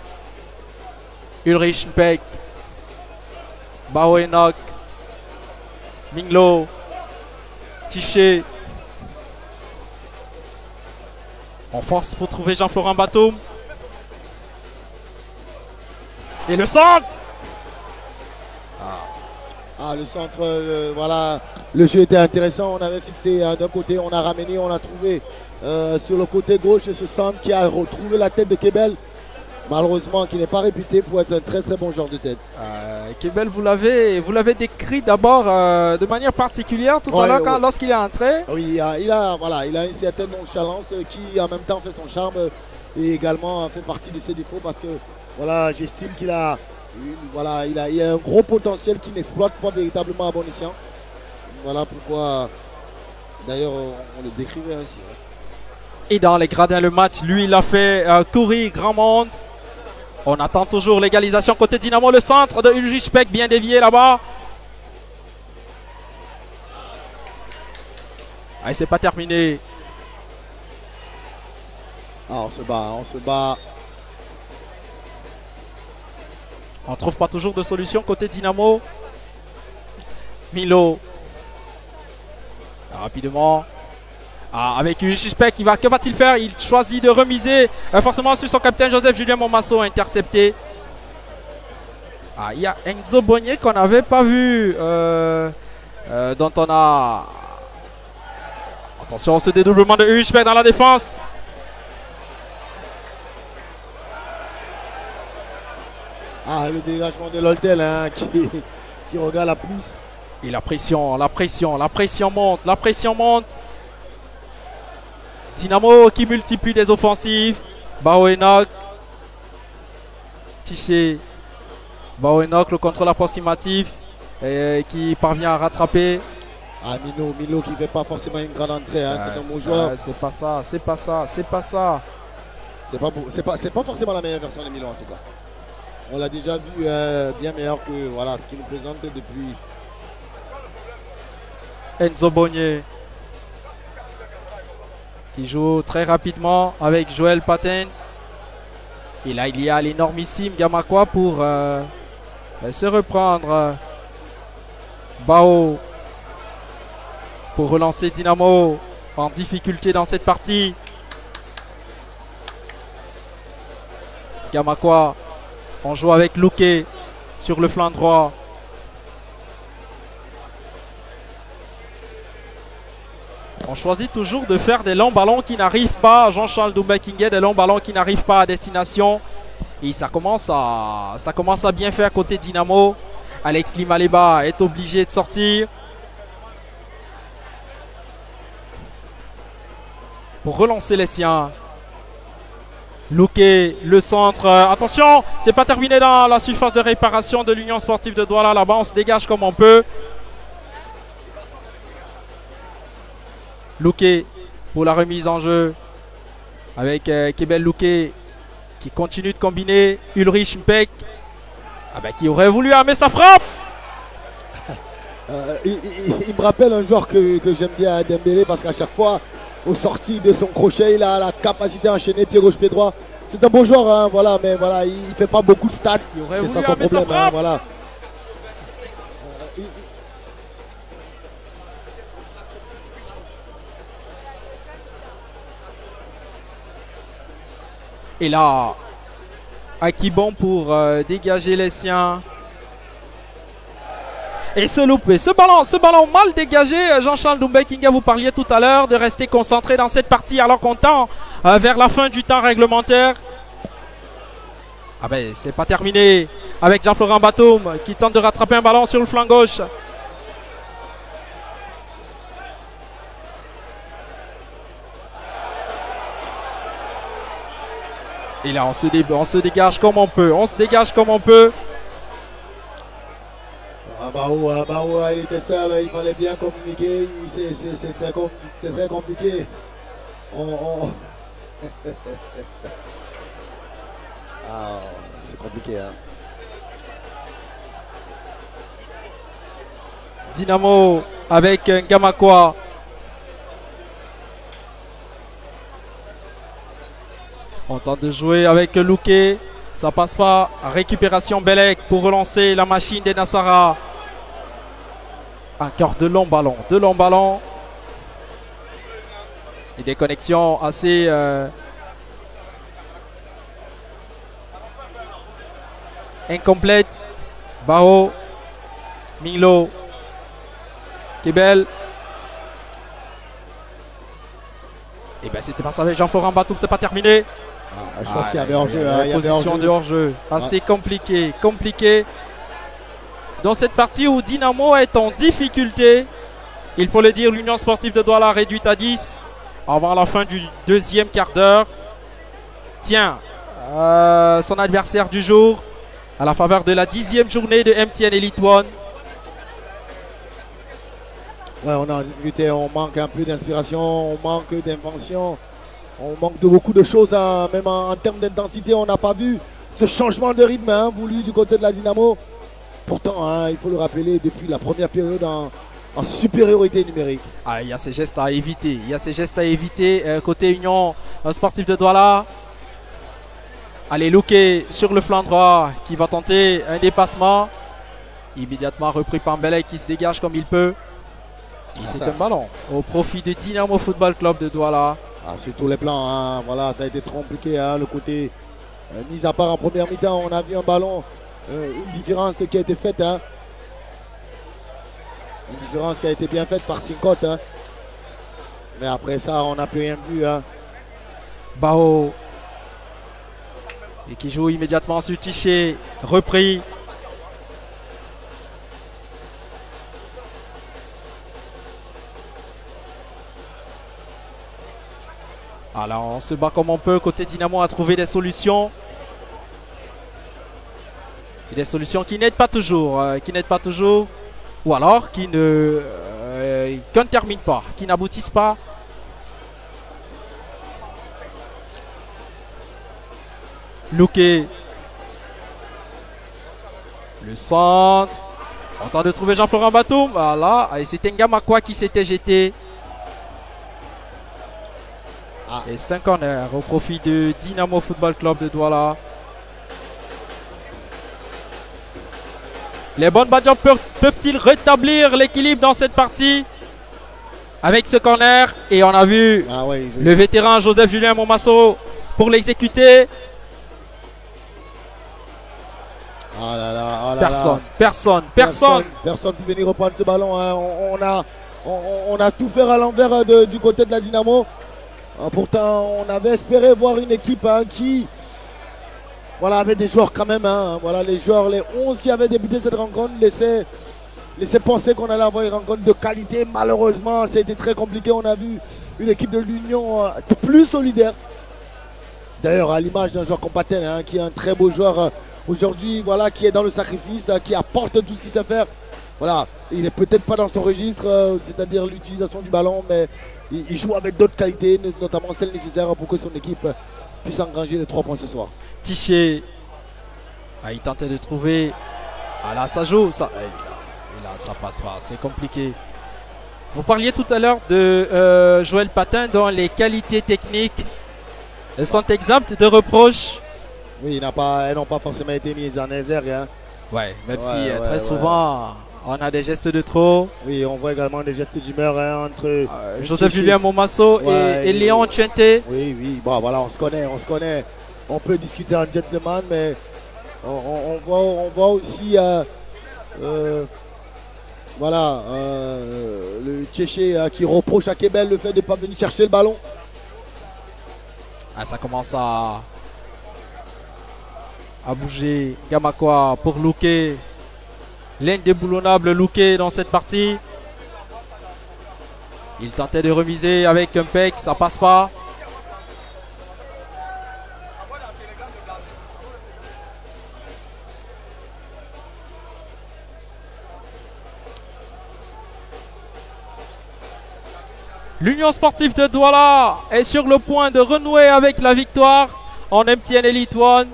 Ulrich Mpek. Bao Enoch. Minglo. Tiché. On force pour trouver Jean-Florent Batum. Et le centre. Le centre, le jeu était intéressant. On avait fixé d'un côté, on a ramené, on a trouvé sur le côté gauche ce centre qui a retrouvé la tête de Kebel. Malheureusement, qui n'est pas réputé pour être un très très bon joueur de tête. Kebel, vous l'avez décrit d'abord de manière particulière tout à l'heure lorsqu'il est entré. Oui, il a une certaine nonchalance qui en même temps fait son charme et également fait partie de ses défauts parce que j'estime qu'il a, il a un gros potentiel qu'il n'exploite pas véritablement à bon escient. Voilà pourquoi d'ailleurs on le décrivait ainsi. Et dans les gradins, le match, lui, il a fait courir grand monde. On attend toujours l'égalisation côté Dynamo. Le centre de Ulrich Mpek bien dévié là-bas. Et c'est pas terminé. On se bat. On ne trouve pas toujours de solution côté Dynamo. Milo. Rapidement. Avec Ulrich Mpek, que va-t-il faire? Il choisit de remiser forcément sur son capitaine Joseph Julien Momasso intercepté. Il y a Enzo Bonnier qu'on n'avait pas vu, dont on a... Attention, ce dédoublement de Ulrich Mpek dans la défense. Le dégagement de Loltel qui regarde la plus. Et la pression monte, Dynamo qui multiplie des offensives. Bao Enoch. Tiché. Bao Enoch, le contrôle approximatif qui parvient à rattraper. Ah, Milo qui ne fait pas forcément une grande entrée, hein. C'est un bon joueur. C'est pas ça, c'est pas ça, c'est pas ça. C'est pas forcément la meilleure version de Milo en tout cas. On l'a déjà vu bien meilleur que voilà, ce qu'il nous présente depuis. Enzo Bonnier qui joue très rapidement avec Joël Paten. Et là, il y a l'énormissime Gamakwa pour se reprendre. Bao pour relancer Dynamo en difficulté dans cette partie. Gamakwa, on joue avec Luque sur le flanc droit. On choisit toujours de faire des longs ballons qui n'arrivent pas. Jean-Charles Doumbé-Kingé, des longs ballons qui n'arrivent pas à destination. Et ça commence à bien faire côté Dynamo. Alex Limaleba est obligé de sortir pour relancer les siens. Luque, le centre. Attention, c'est pas terminé dans la surface de réparation de l'Union Sportive de Douala. Là-bas, on se dégage comme on peut. Luque pour la remise en jeu avec Kebel Luque qui continue de combiner. Ulrich Mpek qui aurait voulu armer sa frappe. Il me rappelle un joueur que j'aime bien à Dembélé parce qu'à chaque fois, aux sorties de son crochet, il a la capacité d'enchaîner pied gauche, pied droit. C'est un bon joueur, hein, voilà, mais voilà, il ne fait pas beaucoup de stats. C'est ça son problème, hein, voilà. Et là, Akibon pour dégager les siens. Et se louper. Ce ballon mal dégagé. Jean-Charles Doumbé-Kingé, vous parliez tout à l'heure de rester concentré dans cette partie alors qu'on tend vers la fin du temps réglementaire. C'est pas terminé avec Jean-Florent Batum qui tente de rattraper un ballon sur le flanc gauche. Et là, on se dégage comme on peut. On se dégage comme on peut. Bao, il était seul, il fallait bien communiquer. C'est très compliqué. C'est compliqué, hein. Dynamo avec Gamakwa. On tente de jouer avec Luque. Ça passe pas. Récupération Belek pour relancer la machine des Nassara. Encore de longs ballons. De longs ballons. Et des connexions assez... incomplètes. Bao. Milo. Kebel. Et c'était pas ça avec Jean-Florent Batum, c'est pas terminé. Je pense qu'il y avait hors-jeu. Position de hors-jeu. Assez compliqué. Dans cette partie où Dynamo est en difficulté, il faut le dire, l'Union Sportive de Douala réduite à 10 avant la fin du deuxième quart d'heure. Tiens, son adversaire du jour à la faveur de la 10e journée de MTN Elite One. Ouais, on est en difficulté, on manque un peu d'inspiration, on manque d'invention, on manque de beaucoup de choses, hein. Même en termes d'intensité, on n'a pas vu ce changement de rythme, hein, voulu du côté de la Dynamo. Pourtant, hein, il faut le rappeler, depuis la première période en supériorité numérique. Il y a ces gestes à éviter, côté Union Sportive de Douala. Allez, Luque sur le flanc droit qui va tenter un dépassement. Immédiatement repris par Mbele qui se dégage comme il peut. Et c'est un ballon au profit de Dynamo Football Club de Douala. Sur tous les plans, hein, voilà, ça a été trop compliqué, hein, le côté mis à part en première mi-temps, on a vu un ballon, une différence qui a été faite, hein. Une différence qui a été bien faite par Sincote, hein. Mais après ça, on n'a plus rien vu, hein. Bao. Et qui joue immédiatement sur Tiché, repris. On se bat comme on peut. Côté Dynamo a trouvé des solutions. Et des solutions qui n'aident pas toujours. Ou alors qui ne terminent pas, qui n'aboutissent pas. Louquet. Le centre. On tente de trouver Jean-Florent Batum. Voilà. Et c'était Ngamakwa qui s'était jeté. Et c'est un corner au profit de Dynamo Football Club de Douala. Les bonnes Badjans peuvent-ils rétablir l'équilibre dans cette partie avec ce corner? Et on a vu le vétéran Joseph Julien Momasso pour l'exécuter. Personne peut venir reprendre ce ballon. Hein. On a tout fait à l'envers du côté de la Dynamo. Pourtant, on avait espéré voir une équipe qui avait des joueurs quand même. Hein. Voilà, les 11 qui avaient débuté cette rencontre laissaient penser qu'on allait avoir une rencontre de qualité. Malheureusement, ça a été très compliqué. On a vu une équipe de l'Union plus solidaire. D'ailleurs, à l'image d'un joueur Compaten, qui est un très beau joueur aujourd'hui, qui est dans le sacrifice, qui apporte tout ce qu'il sait faire. Voilà, il n'est peut-être pas dans son registre, c'est-à-dire l'utilisation du ballon, mais il joue avec d'autres qualités, notamment celles nécessaires pour que son équipe puisse engranger les 3 points ce soir. Tiché, il tentait de trouver. Là, ça joue. Et là, ça passe pas. C'est compliqué. Vous parliez tout à l'heure de Joël Patin, dont les qualités techniques sont exemptes de reproches. Oui, elles n'ont pas forcément été mises en exergue. Hein. Même si très souvent, on a des gestes de trop. Oui, on voit également des gestes d'humeur entre Joseph Julien Momasso et Léon Tchenté. Oui, bon, voilà, on se connaît. On peut discuter en gentleman, mais on voit aussi le Tchéché qui reproche à Kebel le fait de ne pas venir chercher le ballon. Ça commence à bouger. Ngamakwa pour Louquet. L'indéboulonnable Louquet dans cette partie. Il tentait de remiser avec un pec, ça passe pas. L'Union sportive de Douala est sur le point de renouer avec la victoire en MTN Elite One.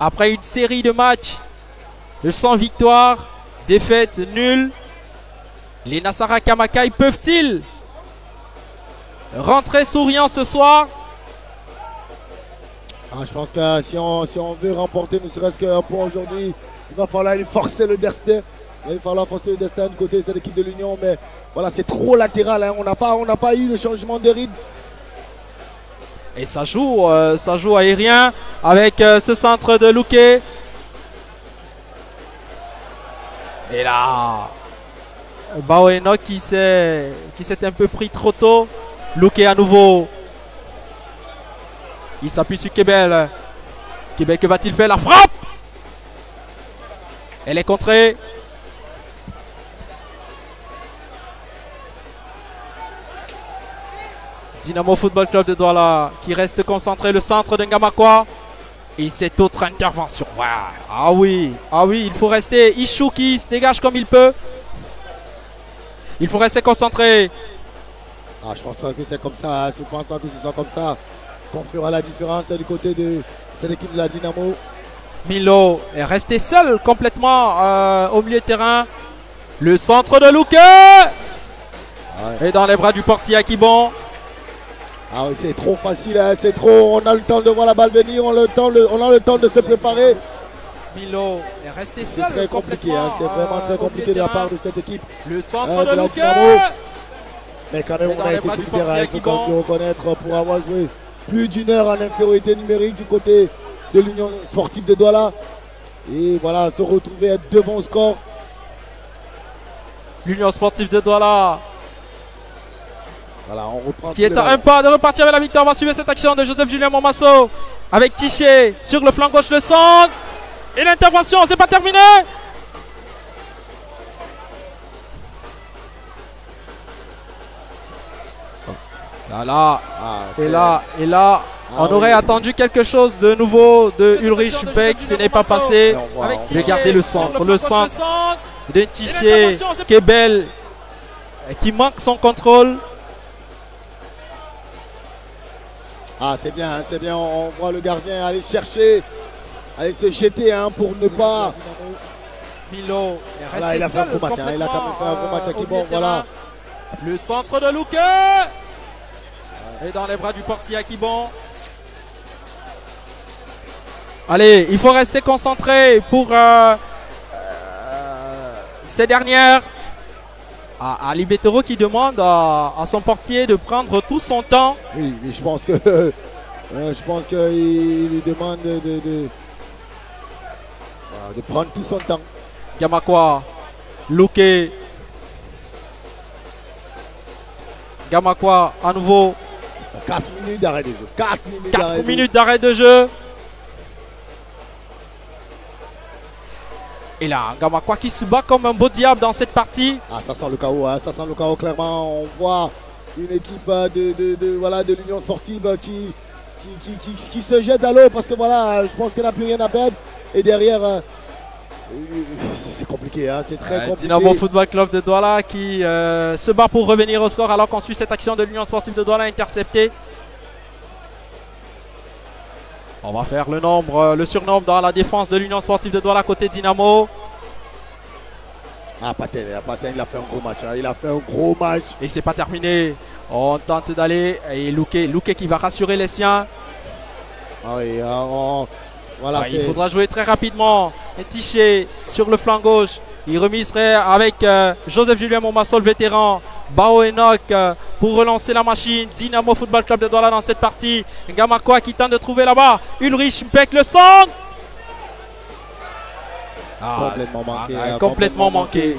Après une série de matchs de 100 victoires, défaites nulles, les Nassara Kamakai peuvent-ils rentrer souriants ce soir? Je pense que si on veut remporter ne serait-ce qu'un point aujourd'hui, il va falloir forcer le destin. Il va falloir forcer le destin du côté de cette équipe de l'Union, mais voilà, c'est trop latéral. Hein. On n'a pas eu le changement de rythme. Et ça joue aérien avec ce centre de Louquet. Et là, Baoeno qui s'est un peu pris trop tôt. Louquet à nouveau. Il s'appuie sur Kebel. Kebel, que va-t-il faire? La frappe! Elle est contrée. Dynamo Football Club de Douala qui reste concentré, le centre de Ngamakwa. Et cette autre intervention. Wow. Ah oui, il faut rester. Ichou qui se dégage comme il peut. Il faut rester concentré. Je pense pas que c'est comme ça. Je ne pense pas que ce soit comme ça qu'on fera la différence du côté de cette équipe de la Dynamo. Milo est resté seul complètement au milieu de terrain. Le centre de Louquet. Et dans les bras du portier Akibon. Oui, c'est trop facile, hein, c'est trop. On a le temps de voir la balle venir, on a le temps de se préparer. Milo est resté seul. C'est très compliqué, hein, c'est vraiment très compliqué de la part de cette équipe. Le centre de Louquet. Mais quand même, on a été solidaire, hein, il faut quand même le reconnaître, pour avoir joué plus d'une heure en infériorité numérique du côté de l'Union sportive de Douala. Et voilà, se retrouver être devant au score. L'Union sportive de Douala. Voilà, on reprend qui est à un pas de repartir avec la victoire. On va suivre cette action de Joseph Julien Momasso avec Tiché sur le flanc gauche, le centre. Et l'intervention, c'est pas terminé. Là, et là, on Ah, aurait oui. attendu quelque chose de nouveau de Ulrich Beck, ce n'est pas passé. Regardez le centre de Tiché, Kebel, qui manque son contrôle. Ah, c'est bien, on voit le gardien aller chercher, aller se jeter pour ne pas... Milo, Voilà, il a fait un gros match, il a quand même fait un gros match à Kibon, voilà. Le centre de Luque et dans les bras du portier Akibon. Allez, il faut rester concentré pour ces dernières. Ali Betero qui demande à son portier de prendre tout son temps. Oui, mais je pense que qu'il lui demande de prendre tout son temps. Gamakwa, Luque. Gamakwa à nouveau. 4 minutes d'arrêt de jeu. 4 minutes d'arrêt de jeu. Et là, Gamakwa qui se bat comme un beau diable dans cette partie. Ah, ça sent le chaos, ça sent le chaos clairement. On voit une équipe de l'Union sportive qui se jette à l'eau parce que voilà, je pense qu'elle n'a plus rien à perdre. Et derrière, c'est compliqué, c'est très compliqué. Dynamo Football Club de Douala qui se bat pour revenir au score alors qu'on suit cette action de l'Union sportive de Douala interceptée. On va faire le surnombre dans la défense de l'Union sportive de Douala côté Dynamo. Ah, Paten, il a fait un gros match. Il a fait un gros match. Et c'est pas terminé. On tente d'aller. Et Luque qui va rassurer les siens. Ah oui, voilà, il faudra jouer très rapidement. Et Tiché sur le flanc gauche. Il remiserait avec Joseph Julien Momassol, vétéran. Bao Enoch pour relancer la machine. Dynamo Football Club de Douala dans cette partie. Gamakwa qui tente de trouver là-bas. Ulrich Beck le centre. Complètement manqué.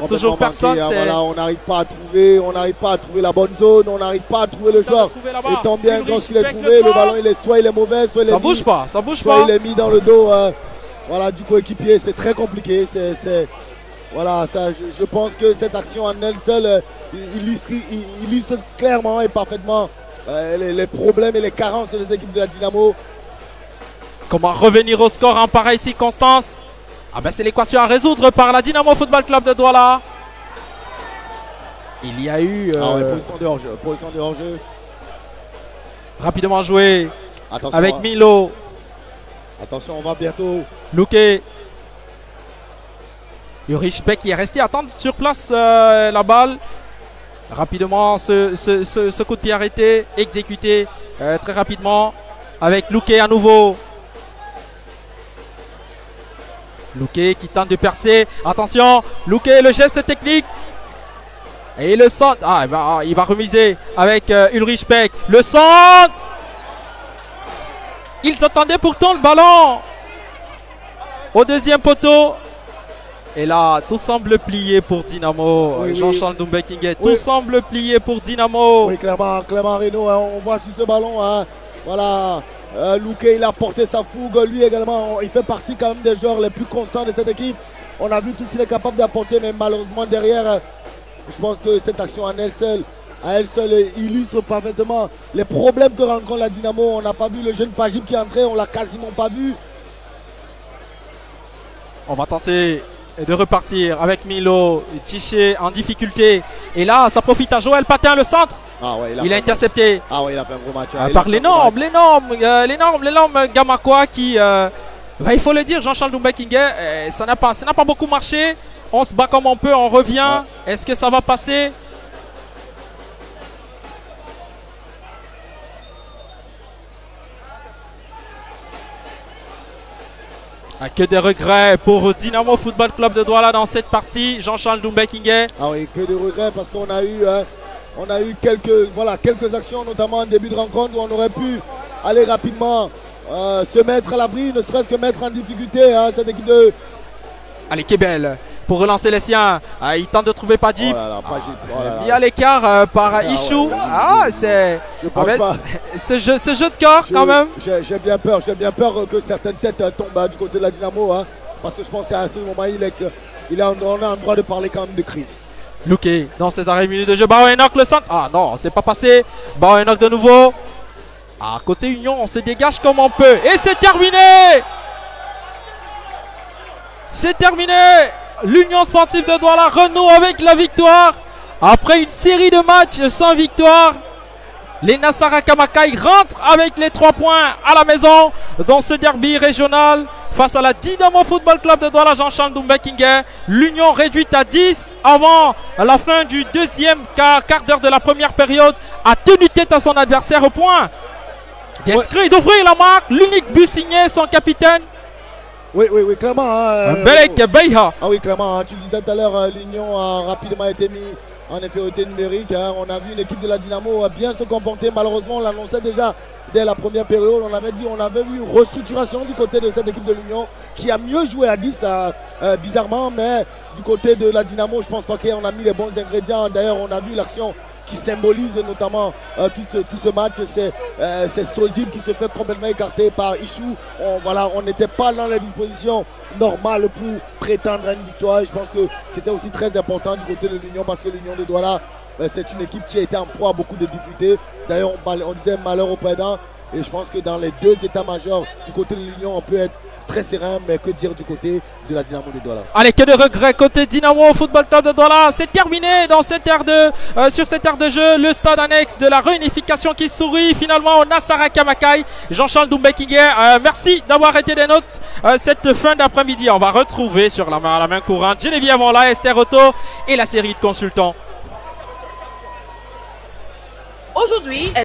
Toujours personne. Voilà, on n'arrive pas à trouver la bonne zone, on n'arrive pas à trouver le joueur. Et tant bien quand il est trouvé, le ballon soit il est mauvais, soit il est ça bouge pas. Il est mis dans le dos voilà, du coéquipier, c'est très compliqué. Voilà, ça, je pense que cette action en elle seule illustre clairement et parfaitement les problèmes et les carences des équipes de la Dynamo. Comment revenir au score en pareille circonstance? C'est l'équation à résoudre par la Dynamo Football Club de Douala. Il y a eu... position de hors-jeu. Rapidement joué. Attention, avec Milo. Attention, on va bientôt. Luque. Ulrich Beck qui est resté attendre sur place la balle. Rapidement, ce coup de pied arrêté, exécuté très rapidement avec Luque à nouveau. Luque qui tente de percer. Attention, Luque, le geste technique. Et le centre. Il va remiser avec Ulrich Beck. Le centre. Ils attendaient pourtant le ballon au deuxième poteau. Et là, tout semble plier pour Dynamo. Jean-Charles Doumbé-Kinguet, tout semble plier pour Dynamo. Oui, clairement Renaud, on voit sur ce ballon. Voilà. Luque, il a porté sa fougue, lui également, il fait partie quand même des joueurs les plus constants de cette équipe. On a vu tout ce qu'il est capable d'apporter, mais malheureusement derrière, je pense que cette action à elle seule illustre parfaitement les problèmes que rencontre la Dynamo. On n'a pas vu le jeune Pagib qui est entré, on l'a quasiment pas vu. On va tenter de repartir avec Milo, Tiché en difficulté. Et là, ça profite à Joël Patin, le centre. Il a intercepté. Il a fait un gros match. Par l'énorme Gamakwa qui, il faut le dire, Jean-Charles Doumbé-Kinguet, ça n'a pas beaucoup marché. On se bat comme on peut, on revient. Est-ce que ça va passer? Que des regrets pour Dynamo Football Club de Douala dans cette partie. Jean-Charles Doumbé-Kinguet. Que de regrets parce qu'on a eu quelques actions, notamment en début de rencontre, où on aurait pu aller rapidement se mettre à l'abri, ne serait-ce que mettre en difficulté cette équipe de... Allez, Kebel pour relancer les siens. Il tente de trouver Pagib. Mis à l'écart par Ichou. C'est ce jeu de corps quand même. J'ai bien peur que certaines têtes tombent du côté de la Dynamo. Parce que je pense qu'à ce moment, on a un droit de parler quand même de crise. Luque dans ces arrêts minutes de jeu. Bao Enoch le centre. Ah non, c'est pas passé. Bao Enoch de nouveau. Ah, côté Union, on se dégage comme on peut. Et c'est terminé. C'est terminé. L'Union sportive de Douala renoue avec la victoire. Après une série de matchs sans victoire, les Nassara Kamakai rentrent avec les 3 points à la maison dans ce derby régional face à la Dynamo Football Club de Douala. Jean-Charles Doumbé-Kingé. L'Union réduite à 10 avant la fin du deuxième quart d'heure de la première période a tenu tête à son adversaire au point d'inscrire, d'ouvrir la marque. L'unique but signé son capitaine. Oui, clairement. Belek Beiha. Ah oui, clairement. Tu le disais tout à l'heure, l'Union a rapidement été mis en infériorité numérique. On a vu l'équipe de la Dynamo bien se comporter. Malheureusement, on l'annonçait déjà dès la première période. On avait vu une restructuration du côté de cette équipe de l'Union qui a mieux joué à 10, bizarrement. Mais du côté de la Dynamo, je pense pas qu'on a mis les bons ingrédients. D'ailleurs, on a vu l'action qui symbolise notamment tout ce match. C'est Soljib qui se fait complètement écarter par Ichou. On n'était pas dans les dispositions normales pour prétendre à une victoire. Et je pense que c'était aussi très important du côté de l'Union parce que l'Union de Douala, c'est une équipe qui a été en proie à beaucoup de difficultés. D'ailleurs, on disait malheur au perdant. Et je pense que dans les deux états-majors du côté de l'Union, on peut être très serein, mais que dire du côté de la Dynamo de Douala. Allez, que de regrets côté Dynamo Football Club de Douala. C'est terminé dans cette ère sur cette ère de jeu. Le stade annexe de la réunification qui sourit finalement au Nassara Kamakai. Jean-Charles Doumbé-Kingé, merci d'avoir été des notes cette fin d'après-midi. On va retrouver sur la main courante Geneviève Onla, Esther Otto et la série de consultants. Aujourd'hui est